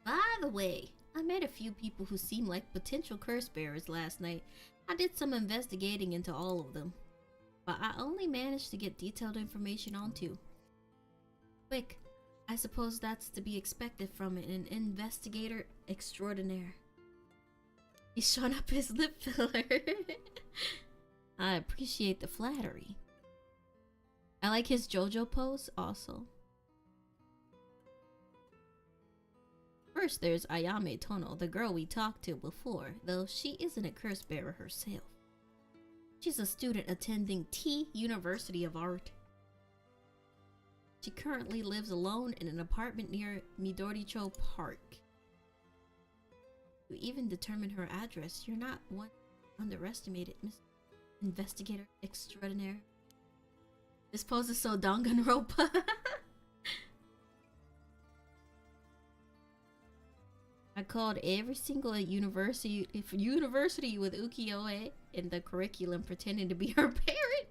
By the way, I met a few people who seem like potential curse bearers last night. I did some investigating into all of them, but I only managed to get detailed information on 2. Quick, I suppose that's to be expected from an investigator extraordinaire. He's showing up his lip filler. I appreciate the flattery. I like his JoJo pose also. First, there's Ayame Tono, the girl we talked to before, though she isn't a curse bearer herself. She's a student attending T University of Art. She currently lives alone in an apartment near Midoricho Park. You even determine her address. You're not one underestimated, Miss Investigator Extraordinaire. This pose is so Danganronpa. I called every single university with ukiyo-e in the curriculum pretending to be her parent.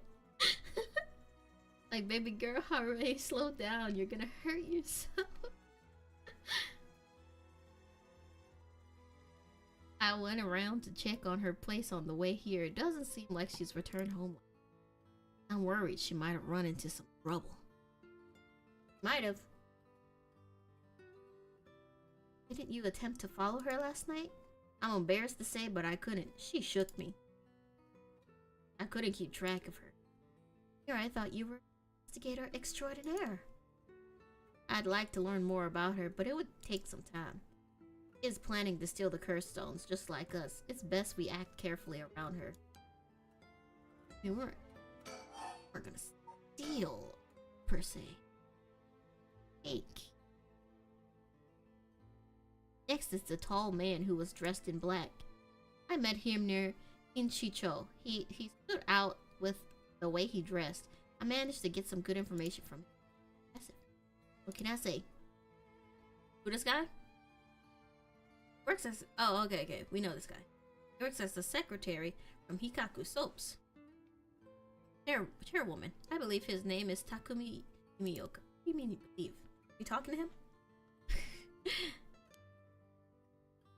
Like, baby girl, hurry, slow down. You're gonna hurt yourself. I went around to check on her place on the way here. It doesn't seem like she's returned home. I'm worried she might have run into some trouble. Might have. Didn't you attempt to follow her last night? I'm embarrassed to say, but I couldn't. She shook me. I couldn't keep track of her. Here, I thought you were investigator extraordinaire. I'd like to learn more about her, but it would take some time. She is planning to steal the curse stones, just like us. It's best we act carefully around her. We weren't gonna steal, per se. Fake. Next is the tall man who was dressed in black. I met him near Inchicho. He stood out with the way he dressed. I managed to get some good information from him. That's it. What can I say? Who this guy? Works as... Oh, okay. We know this guy. He works as the secretary from Hikaku Soaps. Chairwoman. I believe his name is Takumi Miyoka. What do you mean you believe? You talking to him?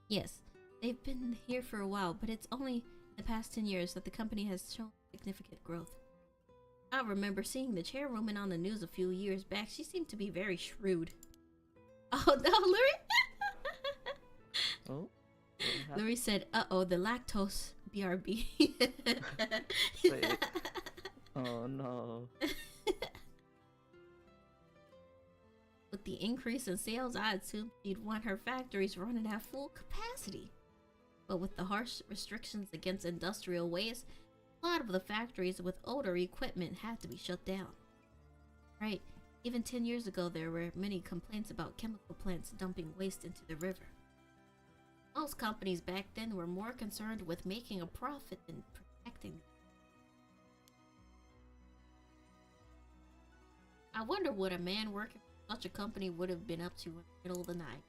Yes, they've been here for a while, but it's only the past 10 years that the company has shown significant growth. I remember seeing the chairwoman on the news a few years back. She seemed to be very shrewd. Oh, no, Lurie! Oh? Lurie said, uh-oh, the lactose BRB. Wait. Oh, no. With the increase in sales, I assumed she'd want her factories running at full capacity. But with the harsh restrictions against industrial waste, a lot of the factories with older equipment had to be shut down. Right, even 10 years ago there were many complaints about chemical plants dumping waste into the river. Most companies back then were more concerned with making a profit than protecting them. I wonder what a man working for such a company would have been up to in the middle of the night.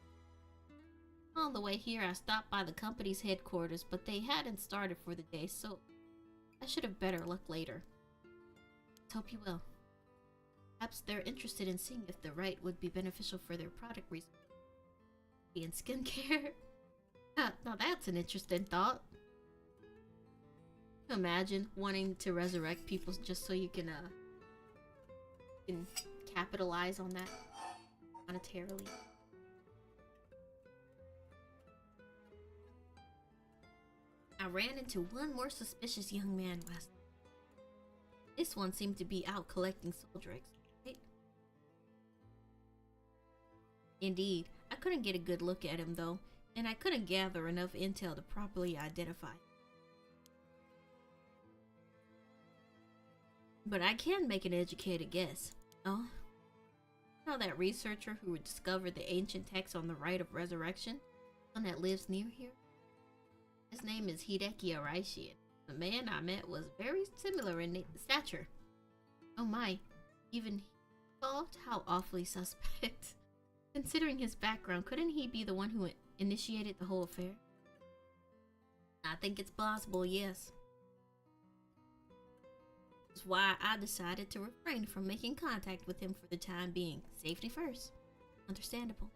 On the way here, I stopped by the company's headquarters, but they hadn't started for the day, so I should have better luck later. Let's hope you will. Perhaps they're interested in seeing if the right would be beneficial for their product research and skincare. Now that's an interesting thought. Imagine wanting to resurrect people just so you can capitalize on that monetarily. I ran into one more suspicious young man last night. This one seemed to be out collecting soul drakes, right? Indeed, I couldn't get a good look at him though, and I couldn't gather enough intel to properly identify him. But I can make an educated guess. Oh? You know that researcher who discovered the ancient text on the rite of resurrection? One that lives near here? His name is Hideki Araishi. The man I met was very similar in stature. Oh my, even he thought how awfully suspect. Considering his background, couldn't he be the one who initiated the whole affair? I think it's plausible, yes. That's why I decided to refrain from making contact with him for the time being. Safety first. Understandable.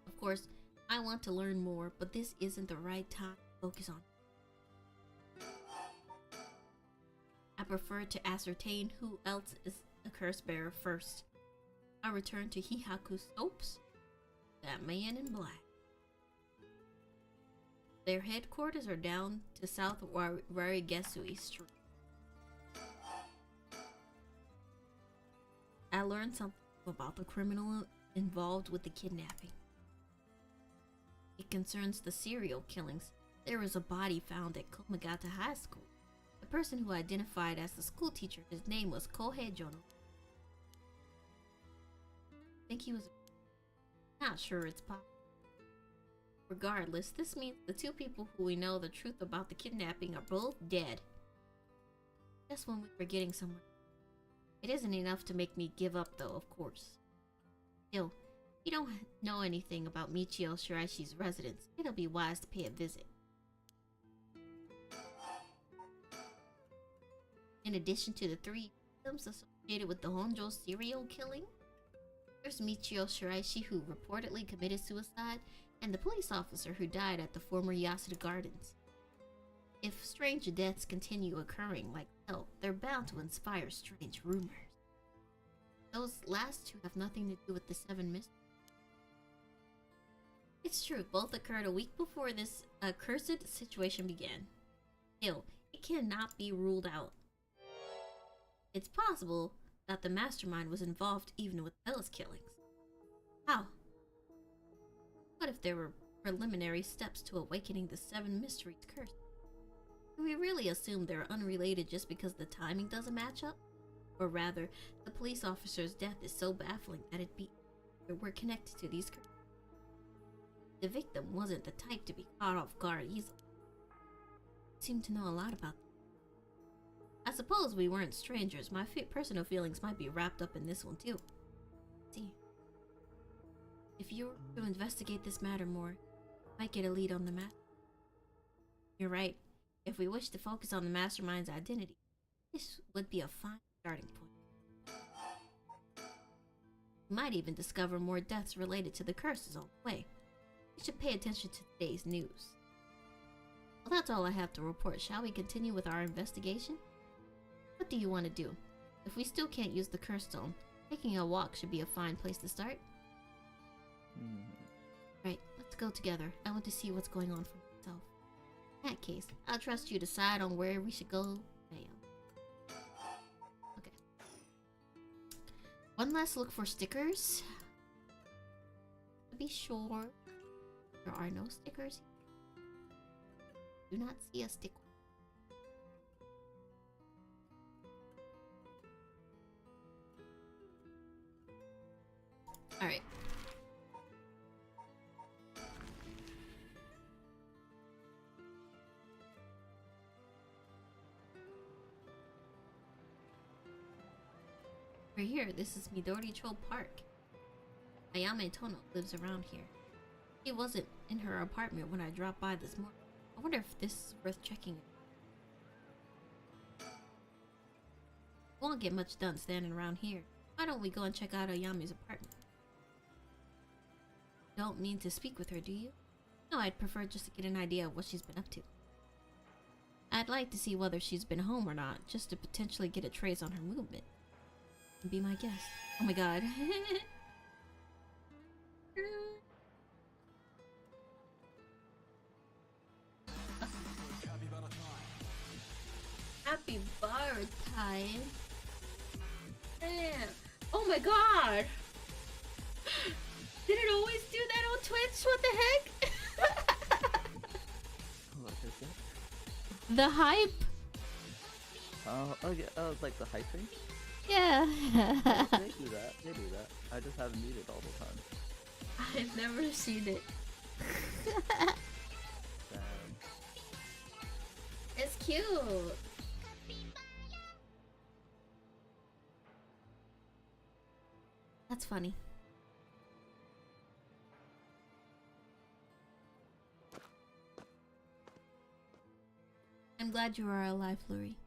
Of course, I want to learn more, but this isn't the right time to focus on. I prefer to ascertain who else is a curse bearer first. I return to Hihaku Soaps, that man in black. Their headquarters are down to South Warigesui Street. learned something about the criminal involved with the kidnapping. It concerns the serial killings. There was a body found at Komagata High School. The person who identified as the school teacher, his name was Kohei Jono. I think he was not sure it's possible. Regardless, this means the two people who we know the truth about the kidnapping are both dead. Just when we were getting somewhere. It isn't enough to make me give up though, of course. Still, if you don't know anything about Michio Shiraishi's residence, it'll be wise to pay a visit. In addition to the 3 victims associated with the Honjo serial killing, there's Michio Shiraishi, who reportedly committed suicide, and the police officer who died at the former Yasuda Gardens. If strange deaths continue occurring like hell, they're bound to inspire strange rumors. Those last 2 have nothing to do with the 7 mysteries. It's true, both occurred a week before this accursed situation began. Still, it cannot be ruled out. It's possible that the mastermind was involved even with those killings. How? What if there were preliminary steps to awakening the 7 mysteries curse? Do we really assume they're unrelated just because the timing doesn't match up? Or rather, the police officer's death is so baffling that we're connected to these curses. The victim wasn't the type to be caught off guard easily. He seemed to know a lot about them. I suppose we weren't strangers. My personal feelings might be wrapped up in this one too. See, if you were to investigate this matter more, you might get a lead on the matter. You're right. If we wish to focus on the mastermind's identity, this would be a fine starting point. We might even discover more deaths related to the curses on the way. We should pay attention to today's news. Well, that's all I have to report. Shall we continue with our investigation? What do you want to do? If we still can't use the curse stone, taking a walk should be a fine place to start. Right, let's go together. I want to see what's going on for myself. In that case, I'll trust you to decide on where we should go. Okay. One last look for stickers. To be sure, there are no stickers. Do not see a sticker. Alright. We're here. This is Midori Cho Park. Ayame Tono lives around here. She wasn't in her apartment when I dropped by this morning. I wonder if this is worth checking. Won't get much done standing around here. Why don't we go and check out Ayame's apartment? Don't mean to speak with her, do you? No, I'd prefer just to get an idea of what she's been up to. I'd like to see whether she's been home or not, just to potentially get a trace on her movement. Be my guest. Oh my god. Capybara time. Damn. Oh my god. Did it always do that on Twitch? What the heck? What is it? The hype. Oh yeah, like the hype thing? Yeah. They do that. They do that. I just haven't used it all the time. I've never seen it. Damn. It's cute. That's funny. I'm glad you are alive, Flurry.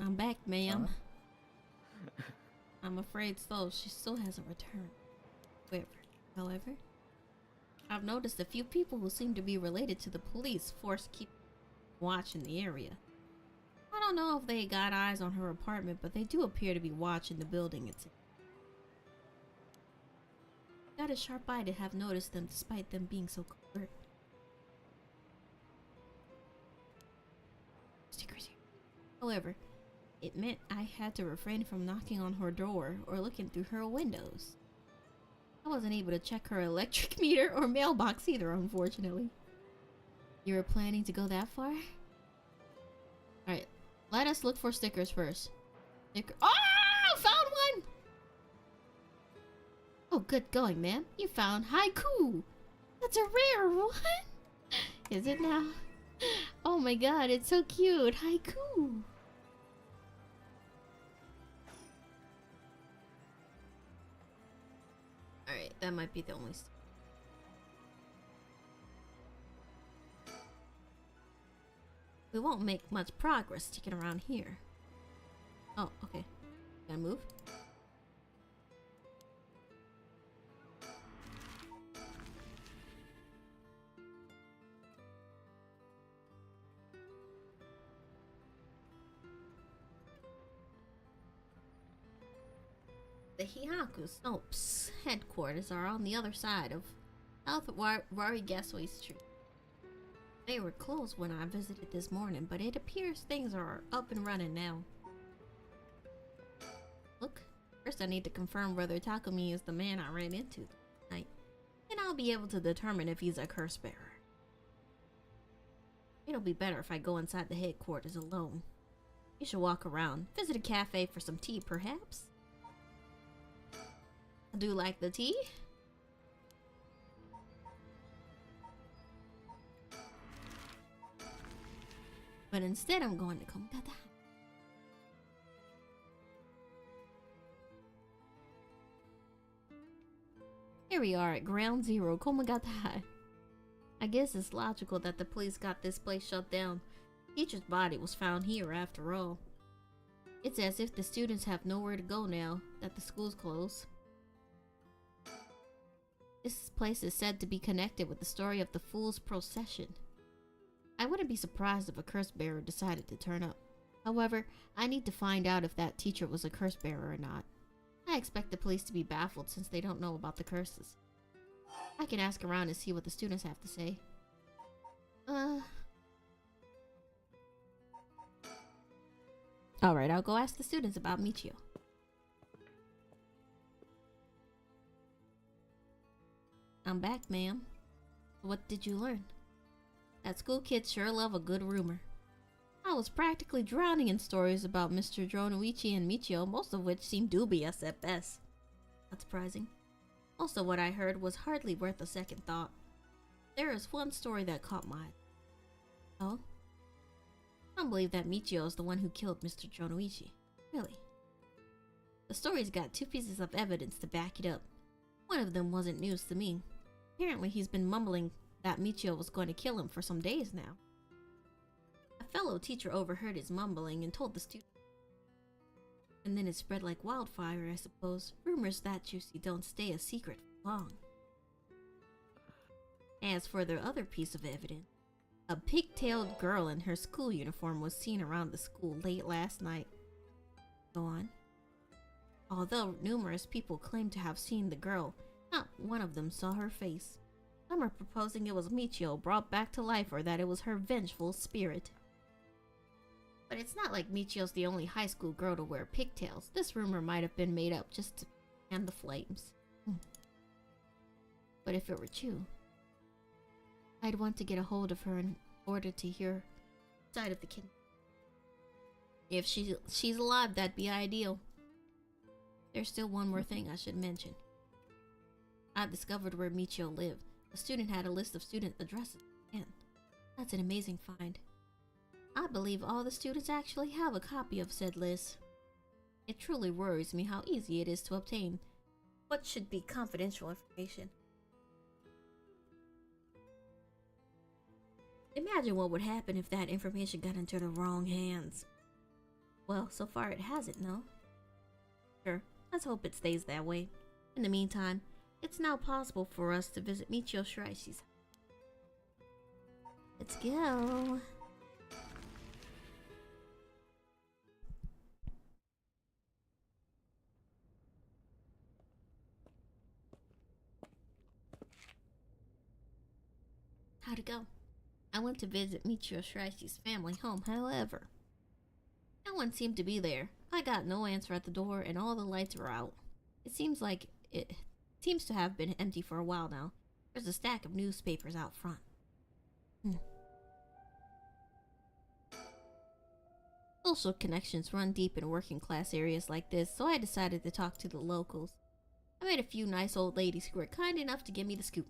I'm back, ma'am. Huh? I'm afraid so. She still hasn't returned. However, I've noticed a few people who seem to be related to the police force keep watching the area. I don't know if they got eyes on her apartment, but they do appear to be watching the building itself. Got a sharp eye to have noticed them despite them being so covert. Stickers here. However, It meant I had to refrain from knocking on her door or looking through her windows. I wasn't able to check her electric meter or mailbox either, unfortunately. You were planning to go that far? Alright, let us look for stickers first. Oh! Found one! Oh, good going, ma'am. You found haiku! That's a rare one! Is it now? Oh my god, it's so cute! Haiku! Alright, that might be the only we won't make much progress sticking around here. Oh, okay. Gotta move. The Hihaku Snopes headquarters are on the other side of South Wari Gasway Street. They were closed when I visited this morning, but it appears things are up and running now. Look, first I need to confirm whether Takumi is the man I ran into tonight, and I'll be able to determine if he's a curse bearer. It'll be better if I go inside the headquarters alone. You should walk around, visit a cafe for some tea, perhaps? I do like the tea. But instead I'm going to Komagata. Here we are at Ground Zero, Komagata. I guess it's logical that the police got this place shut down. Teacher's body was found here after all. It's as if the students have nowhere to go now that the school's closed. This place is said to be connected with the story of the Fool's Procession. I wouldn't be surprised if a curse bearer decided to turn up. However, I need to find out if that teacher was a curse bearer or not. I expect the police to be baffled since they don't know about the curses. I can ask around and see what the students have to say. Alright, I'll go ask the students about Michio. I'm back, ma'am. What did you learn? That school kids sure love a good rumor. I was practically drowning in stories about Mr. Dronoichi and Michio, most of which seemed dubious at best. Not surprising. Most of what I heard was hardly worth a second thought. There is one story that caught my eye. Oh? I don't believe that Michio is the one who killed Mr. Dronoichi. Really. The story's got two pieces of evidence to back it up. One of them wasn't news to me. Apparently he's been mumbling that Michio was going to kill him for some days now. A fellow teacher overheard his mumbling and told the student. And then it spread like wildfire, I suppose. Rumors that juicy don't stay a secret for long. As for the other piece of evidence, a pig-tailed girl in her school uniform was seen around the school late last night. Go on. Although numerous people claim to have seen the girl, not one of them saw her face. Some are proposing it was Michio brought back to life or that it was her vengeful spirit. But it's not like Michio's the only high school girl to wear pigtails. This rumor might have been made up just to fan the flames. But if it were true, I'd want to get a hold of her in order to hear her side of the kid. If she's alive, that'd be ideal. There's still one more thing I should mention. I discovered where Michio lived. The student had a list of student addresses. And that's an amazing find. I believe all the students actually have a copy of said list. It truly worries me how easy it is to obtain what should be confidential information. Imagine what would happen if that information got into the wrong hands. Well, so far it hasn't, no? Sure, let's hope it stays that way. In the meantime, it's now possible for us to visit Michio Shiraishi's. Let's go. How'd it go? I went to visit Michio Shiraishi's family home, however. No one seemed to be there. I got no answer at the door, and all the lights were out. It seems to have been empty for a while now. There's a stack of newspapers out front. Social connections run deep in working class areas like this, so I decided to talk to the locals. I met a few nice old ladies who were kind enough to give me the scoop.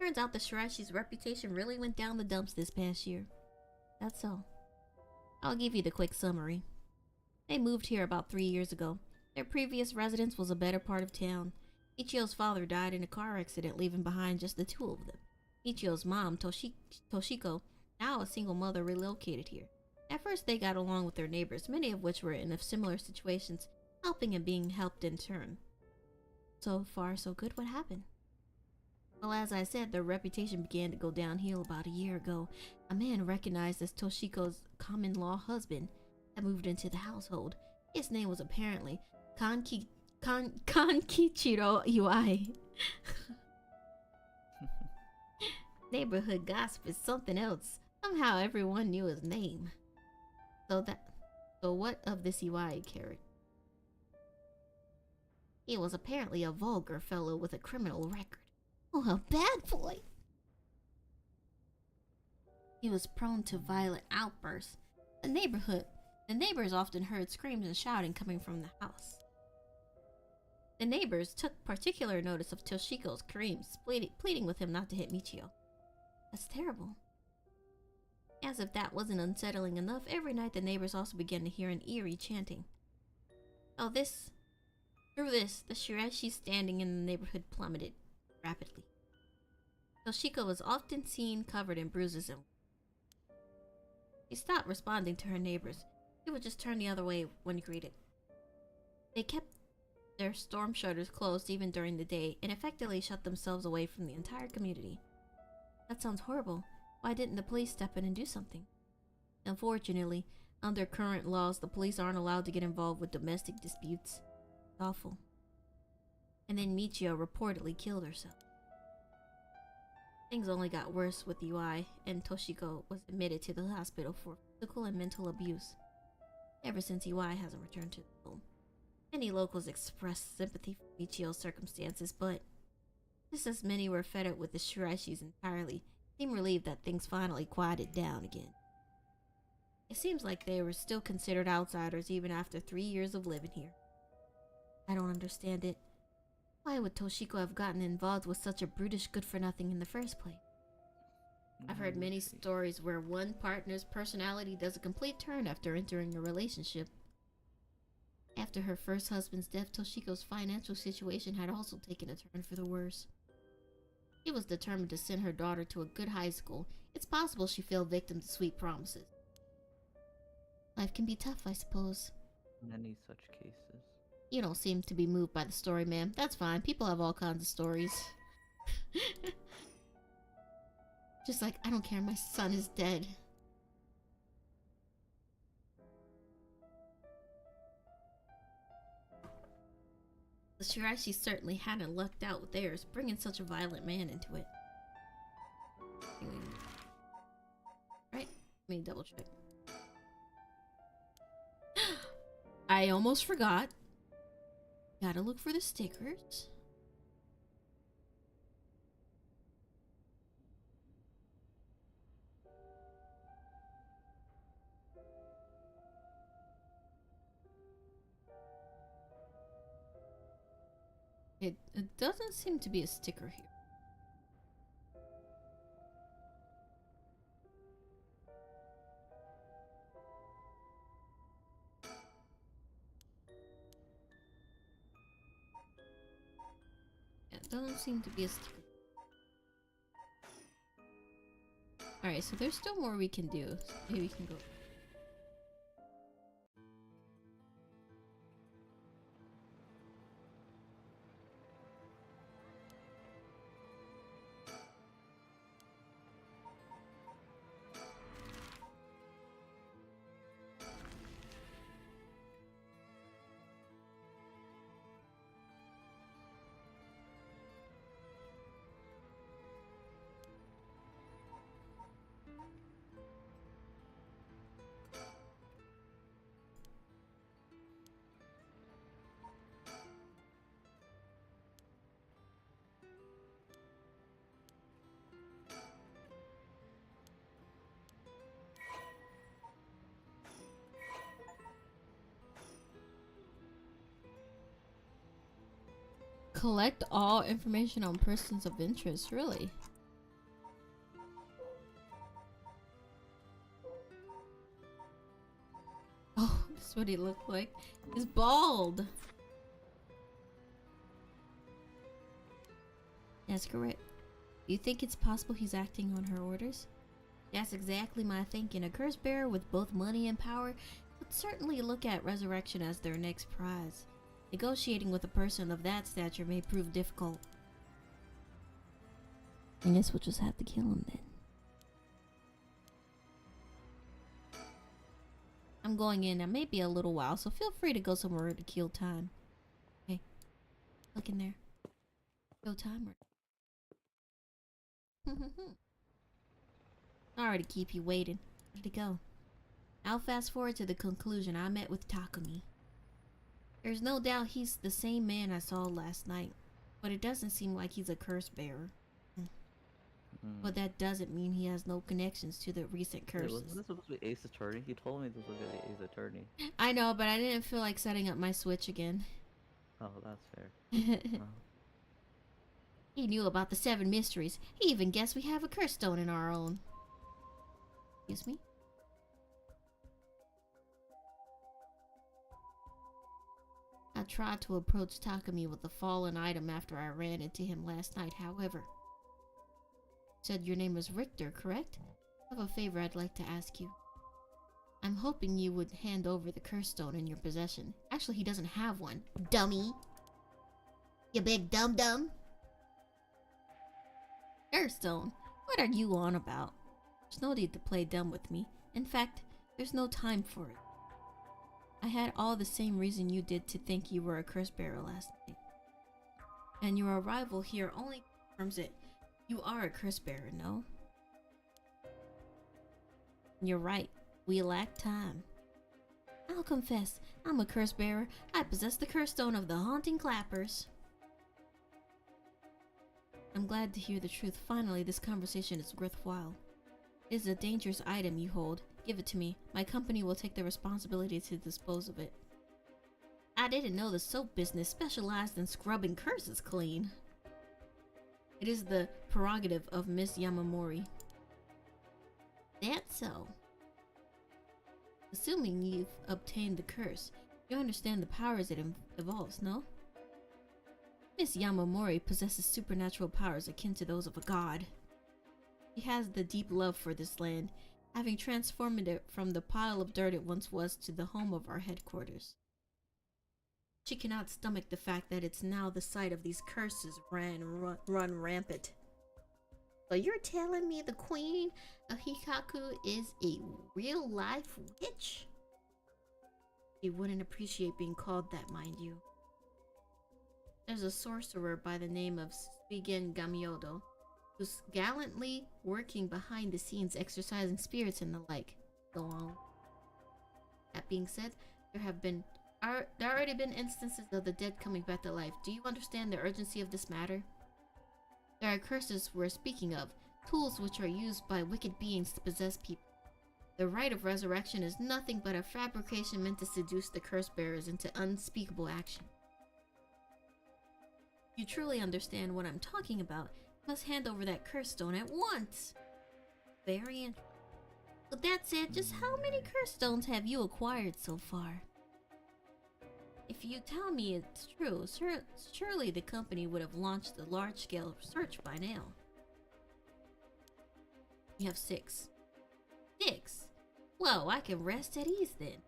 Turns out the Shirashi's reputation really went down the dumps this past year. That's all. I'll give you the quick summary. They moved here about 3 years ago. Their previous residence was a better part of town. Michio's father died in a car accident, leaving behind just the two of them. Michio's mom, Toshiko, now a single mother, relocated here. At first they got along with their neighbors, many of which were in similar situations, helping and being helped in turn. So far, so good. What happened? Well, as I said, their reputation began to go downhill about a year ago. A man recognized as Toshiko's common-law husband had moved into the household. His name was apparently Kankichiro Iwai. Neighborhood gossip is something else. Somehow everyone knew his name. So what of this Iwai character? He was apparently a vulgar fellow with a criminal record. Oh, a bad boy! He was prone to violent outbursts. The neighbors often heard screams and shouting coming from the house. The neighbors took particular notice of Toshiko's screams, pleading with him not to hit Michio. That's terrible. As if that wasn't unsettling enough, every night the neighbors also began to hear an eerie chanting. Through this, the Shirashi's standing in the neighborhood plummeted rapidly. Toshiko was often seen covered in bruises and she stopped responding to her neighbors. She would just turn the other way when greeted. They kept their storm shutters closed even during the day and effectively shut themselves away from the entire community. That sounds horrible. Why didn't the police step in and do something? Unfortunately, under current laws, the police aren't allowed to get involved with domestic disputes. It's awful. And then Michio reportedly killed herself. Things only got worse with Iwai, and Toshiko was admitted to the hospital for physical and mental abuse. Ever since Iwai hasn't returned to the home. Many locals expressed sympathy for Michio's circumstances, but just as many were fed up with the Shirashis entirely, seemed relieved that things finally quieted down again. It seems like they were still considered outsiders even after 3 years of living here. I don't understand it. Why would Toshiko have gotten involved with such a brutish good-for-nothing in the first place? I've heard many stories where one partner's personality does a complete turn after entering a relationship. After her first husband's death, Toshiko's financial situation had also taken a turn for the worse. She was determined to send her daughter to a good high school. It's possible she fell victim to sweet promises. Life can be tough, I suppose. Many such cases. You don't seem to be moved by the story, ma'am. That's fine. People have all kinds of stories. Just like, I don't care, my son is dead. The Shirashi certainly hadn't lucked out with theirs, bringing such a violent man into it. Right? Let me double check. I almost forgot. Gotta look for the stickers. It doesn't seem to be a sticker here. It doesn't seem to be a sticker. Alright, so there's still more we can do. So maybe we can go. Collect all information on persons of interest, really? Oh, this is what he looked like. He's bald. That's correct. You think it's possible he's acting on her orders? That's exactly my thinking. A curse bearer with both money and power would certainly look at resurrection as their next prize. Negotiating with a person of that stature may prove difficult. I guess we'll just have to kill him then. I'm going in. I may be a little while, so feel free to go somewhere to kill time. Okay. Look in there. Kill time. Sorry to keep you waiting. Where'd it go? I'll fast forward to the conclusion. I met with Takumi. There's no doubt he's the same man I saw last night, but it doesn't seem like he's a curse bearer. But that doesn't mean he has no connections to the recent curses. Wasn't this supposed to be Ace Attorney? He told me this was gonna be Ace Attorney. I know, but I didn't feel like setting up my Switch again. Oh, that's fair. He knew about the 7 mysteries. He even guessed we have a curse stone in our own. Excuse me? I tried to approach Takumi with the fallen item after I ran into him last night, however. Said your name was Richter, correct? I have a favor I'd like to ask you. I'm hoping you would hand over the curse stone in your possession. Actually, he doesn't have one. Dummy! You big dum-dum! Curse stone? What are you on about? There's no need to play dumb with me. In fact, there's no time for it. I had all the same reason you did to think you were a curse bearer last night. And your arrival here only confirms it. You are a curse bearer, no? You're right. We lack time. I'll confess, I'm a curse bearer. I possess the curse stone of the haunting clappers. I'm glad to hear the truth. Finally, this conversation is worthwhile. It is a dangerous item you hold. Give it to me. My company will take the responsibility to dispose of it. I didn't know the soap business specialized in scrubbing curses clean. It is the prerogative of Miss Yamamori. That's so. Assuming you've obtained the curse, you understand the powers it involves, no? Miss Yamamori possesses supernatural powers akin to those of a god. She has the deep love for this land, having transformed it from the pile of dirt it once was to the home of our headquarters. She cannot stomach the fact that it's now the site of these curses run rampant. So you're telling me the Queen of Hikaku is a real-life witch? She wouldn't appreciate being called that, mind you. There's a sorcerer by the name of Suigen Gamiodo, who's gallantly working behind the scenes exercising spirits and the like. Go on. That being said, there have already been instances of the dead coming back to life. Do you understand the urgency of this matter? There are curses we're speaking of, tools which are used by wicked beings to possess people. The rite of resurrection is nothing but a fabrication meant to seduce the curse bearers into unspeakable action. If you truly understand what I'm talking about, you must hand over that curse stone at once. Very interesting. But that said, just how many curse stones have you acquired so far? If you tell me it's true, surely the company would have launched a large-scale search by now. You have 6. 6? Whoa, I can rest at ease then.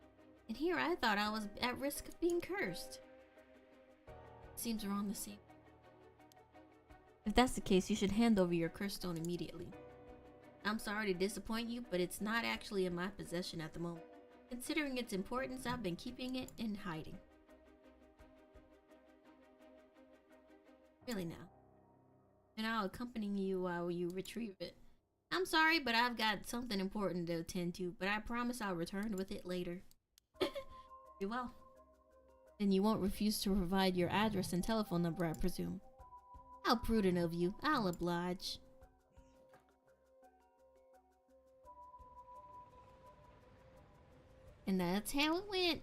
And here I thought I was at risk of being cursed. Seems we're on the same. If that's the case, you should hand over your curse stone immediately. I'm sorry to disappoint you, but it's not actually in my possession at the moment. Considering its importance, I've been keeping it in hiding. Really now. And I'll accompany you while you retrieve it. I'm sorry, but I've got something important to attend to, but I promise I'll return with it later. You will. Then you won't refuse to provide your address and telephone number, I presume. How prudent of you. I'll oblige. And that's how it went.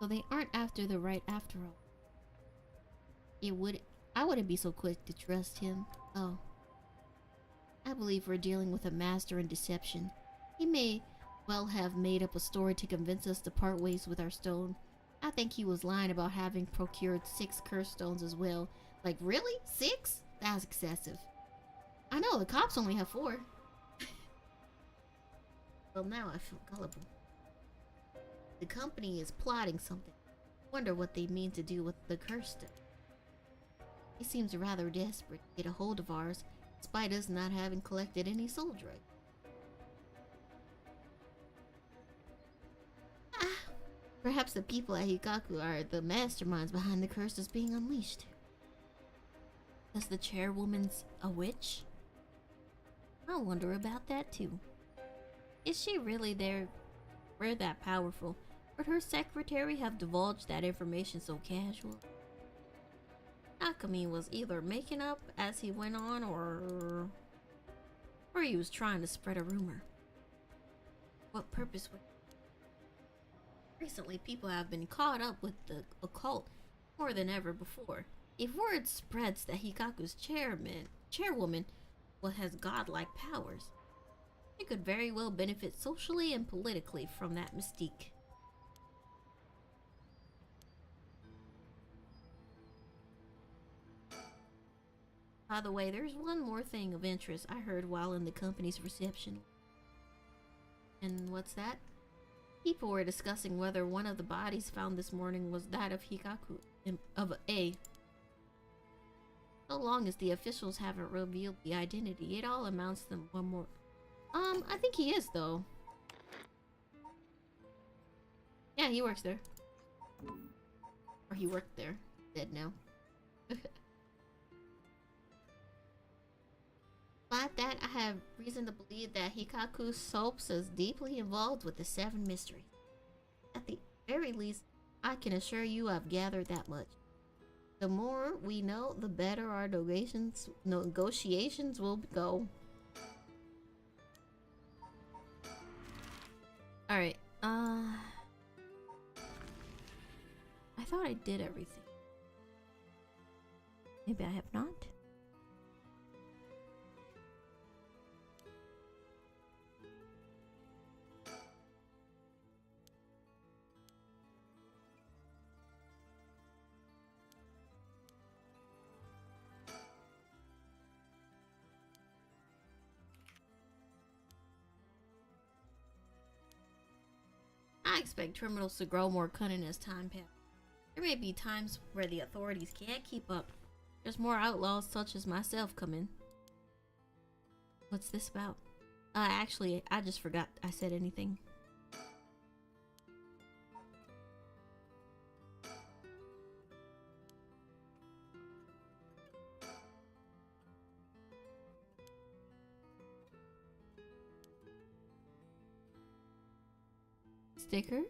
So they aren't after the right after all. It would I wouldn't be so quick to trust him. Oh. I believe we're dealing with a master in deception. He may well have made up a story to convince us to part ways with our stone. I think he was lying about having procured 6 cursed stones as well. Like, really? 6? That's excessive. I know, the cops only have 4. Well, now I feel gullible. The company is plotting something. Wonder what they mean to do with the cursed stone. He seems rather desperate to get a hold of ours, despite us not having collected any soul drug. Perhaps the people at Hikaku are the masterminds behind the curses being unleashed. Is the chairwoman's a witch? I wonder about that too. Is she really there? We're that powerful. Would her secretary have divulged that information so casual? Akami was either making up as he went on or he was trying to spread a rumor. What purpose would... Recently, people have been caught up with the occult more than ever before. If word spreads that Hikaku's chairwoman has godlike powers, it could very well benefit socially and politically from that mystique. By the way, there's one more thing of interest I heard while in the company's reception. And what's that? People were discussing whether one of the bodies found this morning was that of Hikaku, of A. So long as the officials haven't revealed the identity, it all amounts to one more. I think he is, though. Yeah, he works there. Or he worked there. Dead now. Like that, I have reason to believe that Hikaku Soaps is deeply involved with the 7 mysteries. At the very least, I can assure you I've gathered that much. The more we know, the better our negotiations will go. Alright, I thought I did everything. Maybe I have not? I expect criminals to grow more cunning as time passes. There may be times where the authorities can't keep up. There's more outlaws such as myself coming. What's this about? Actually, I just forgot I said anything. Sticker?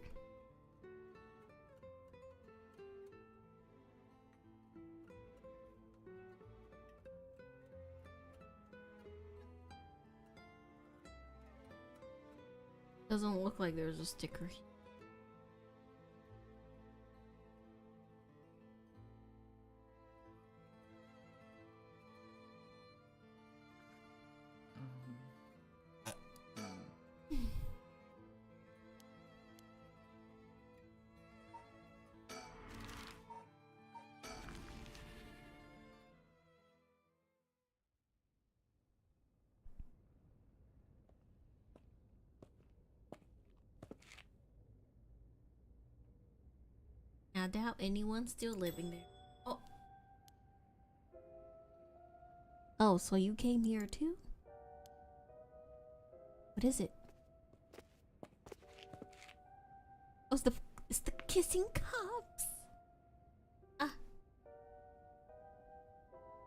Doesn't look like there's a sticker. I doubt anyone's still living there. Oh. Oh, so you came here too? What is it? Oh, it's the kissing cups. Ah.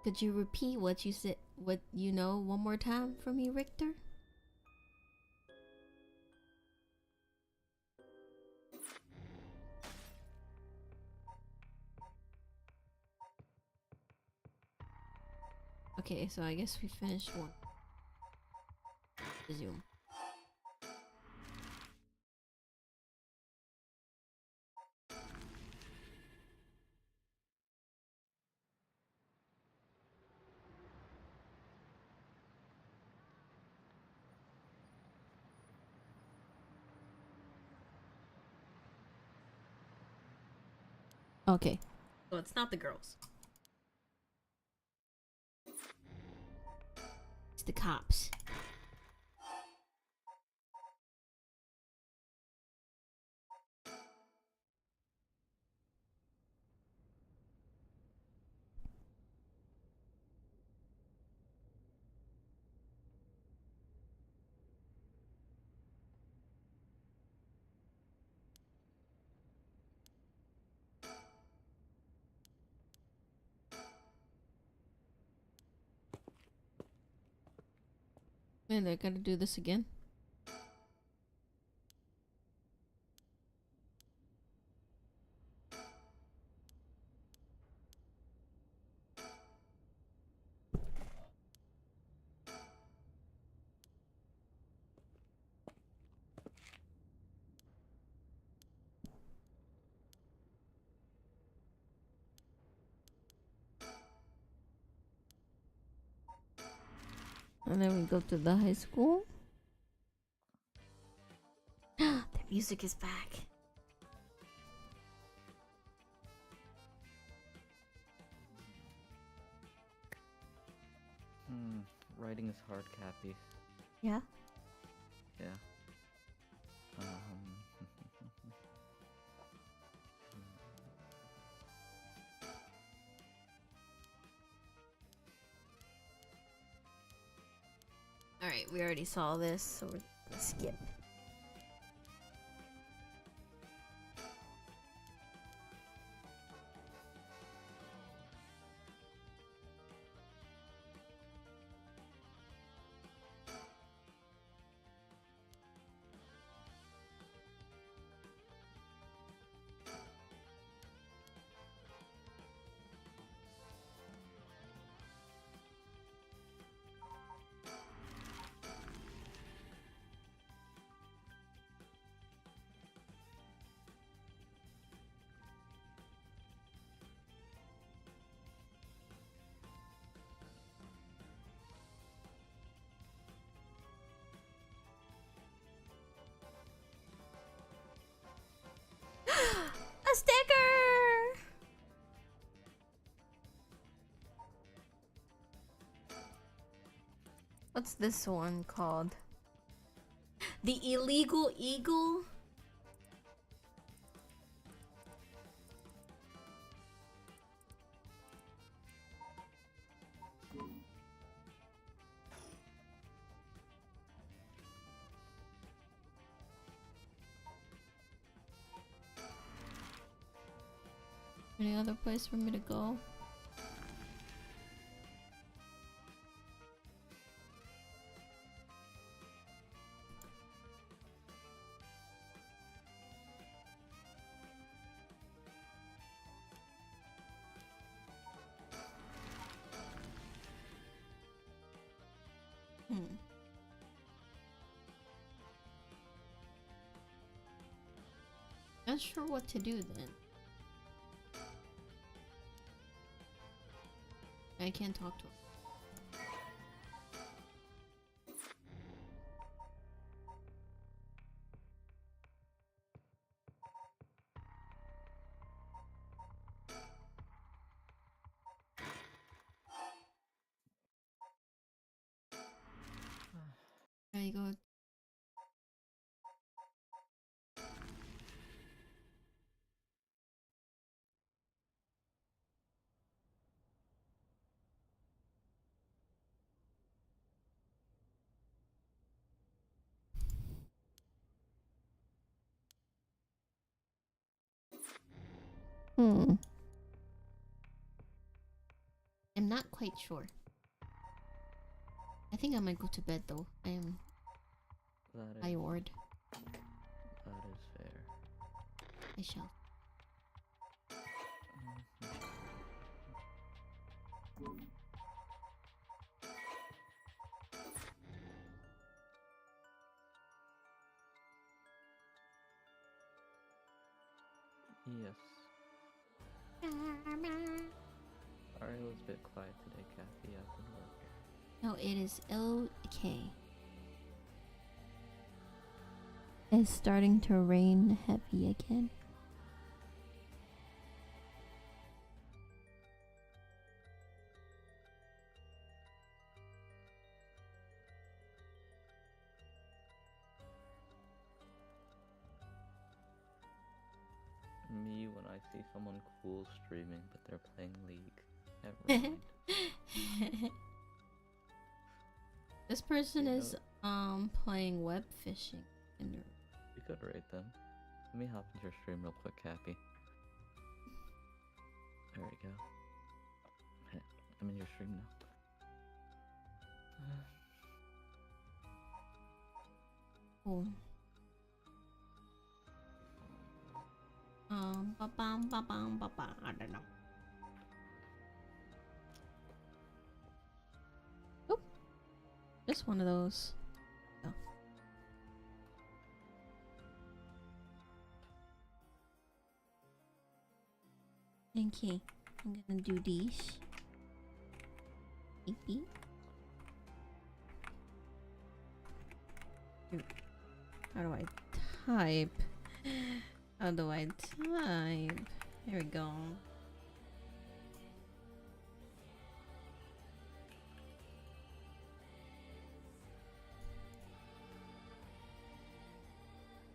Could you repeat what you said, what you know, one more time for me, Richter? Okay, so I guess we finished one. Resume. Okay. So it's not the girls. It's the cops. Man, I gotta do this again. And then we go to the high school. The music is back. Writing is hard, Cappy. Yeah? Yeah. Alright, we already saw this, so we're gonna skip. A sticker! What's this one called? The Illegal Eagle? Any other place for me to go? Not sure what to do then. I can't talk to him. There you go. I'm not quite sure. I think I might go to bed though. I am tired. That is fair. I shall. Yes. Sorry, it was a bit quiet today, Kathy. I've been working. No, it is okay. It's starting to rain heavy again. I see someone cool streaming, but they're playing League. Never mind. This person You is playing web fishing. And You could rate them. Let me hop into your stream real quick, Cappy. There we go. Hey, I'm in your stream now. cool. I don't know. Oop. Just one of those. Oh. Okay, I'm gonna do these. Maybe. How do I type? How do I type? Here we go.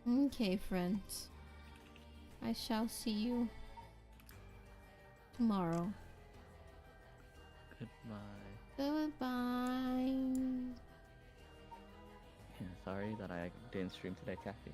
Okay, friends. I shall see you tomorrow. Goodbye. Goodbye. Yeah, sorry that I didn't stream today, Cappy.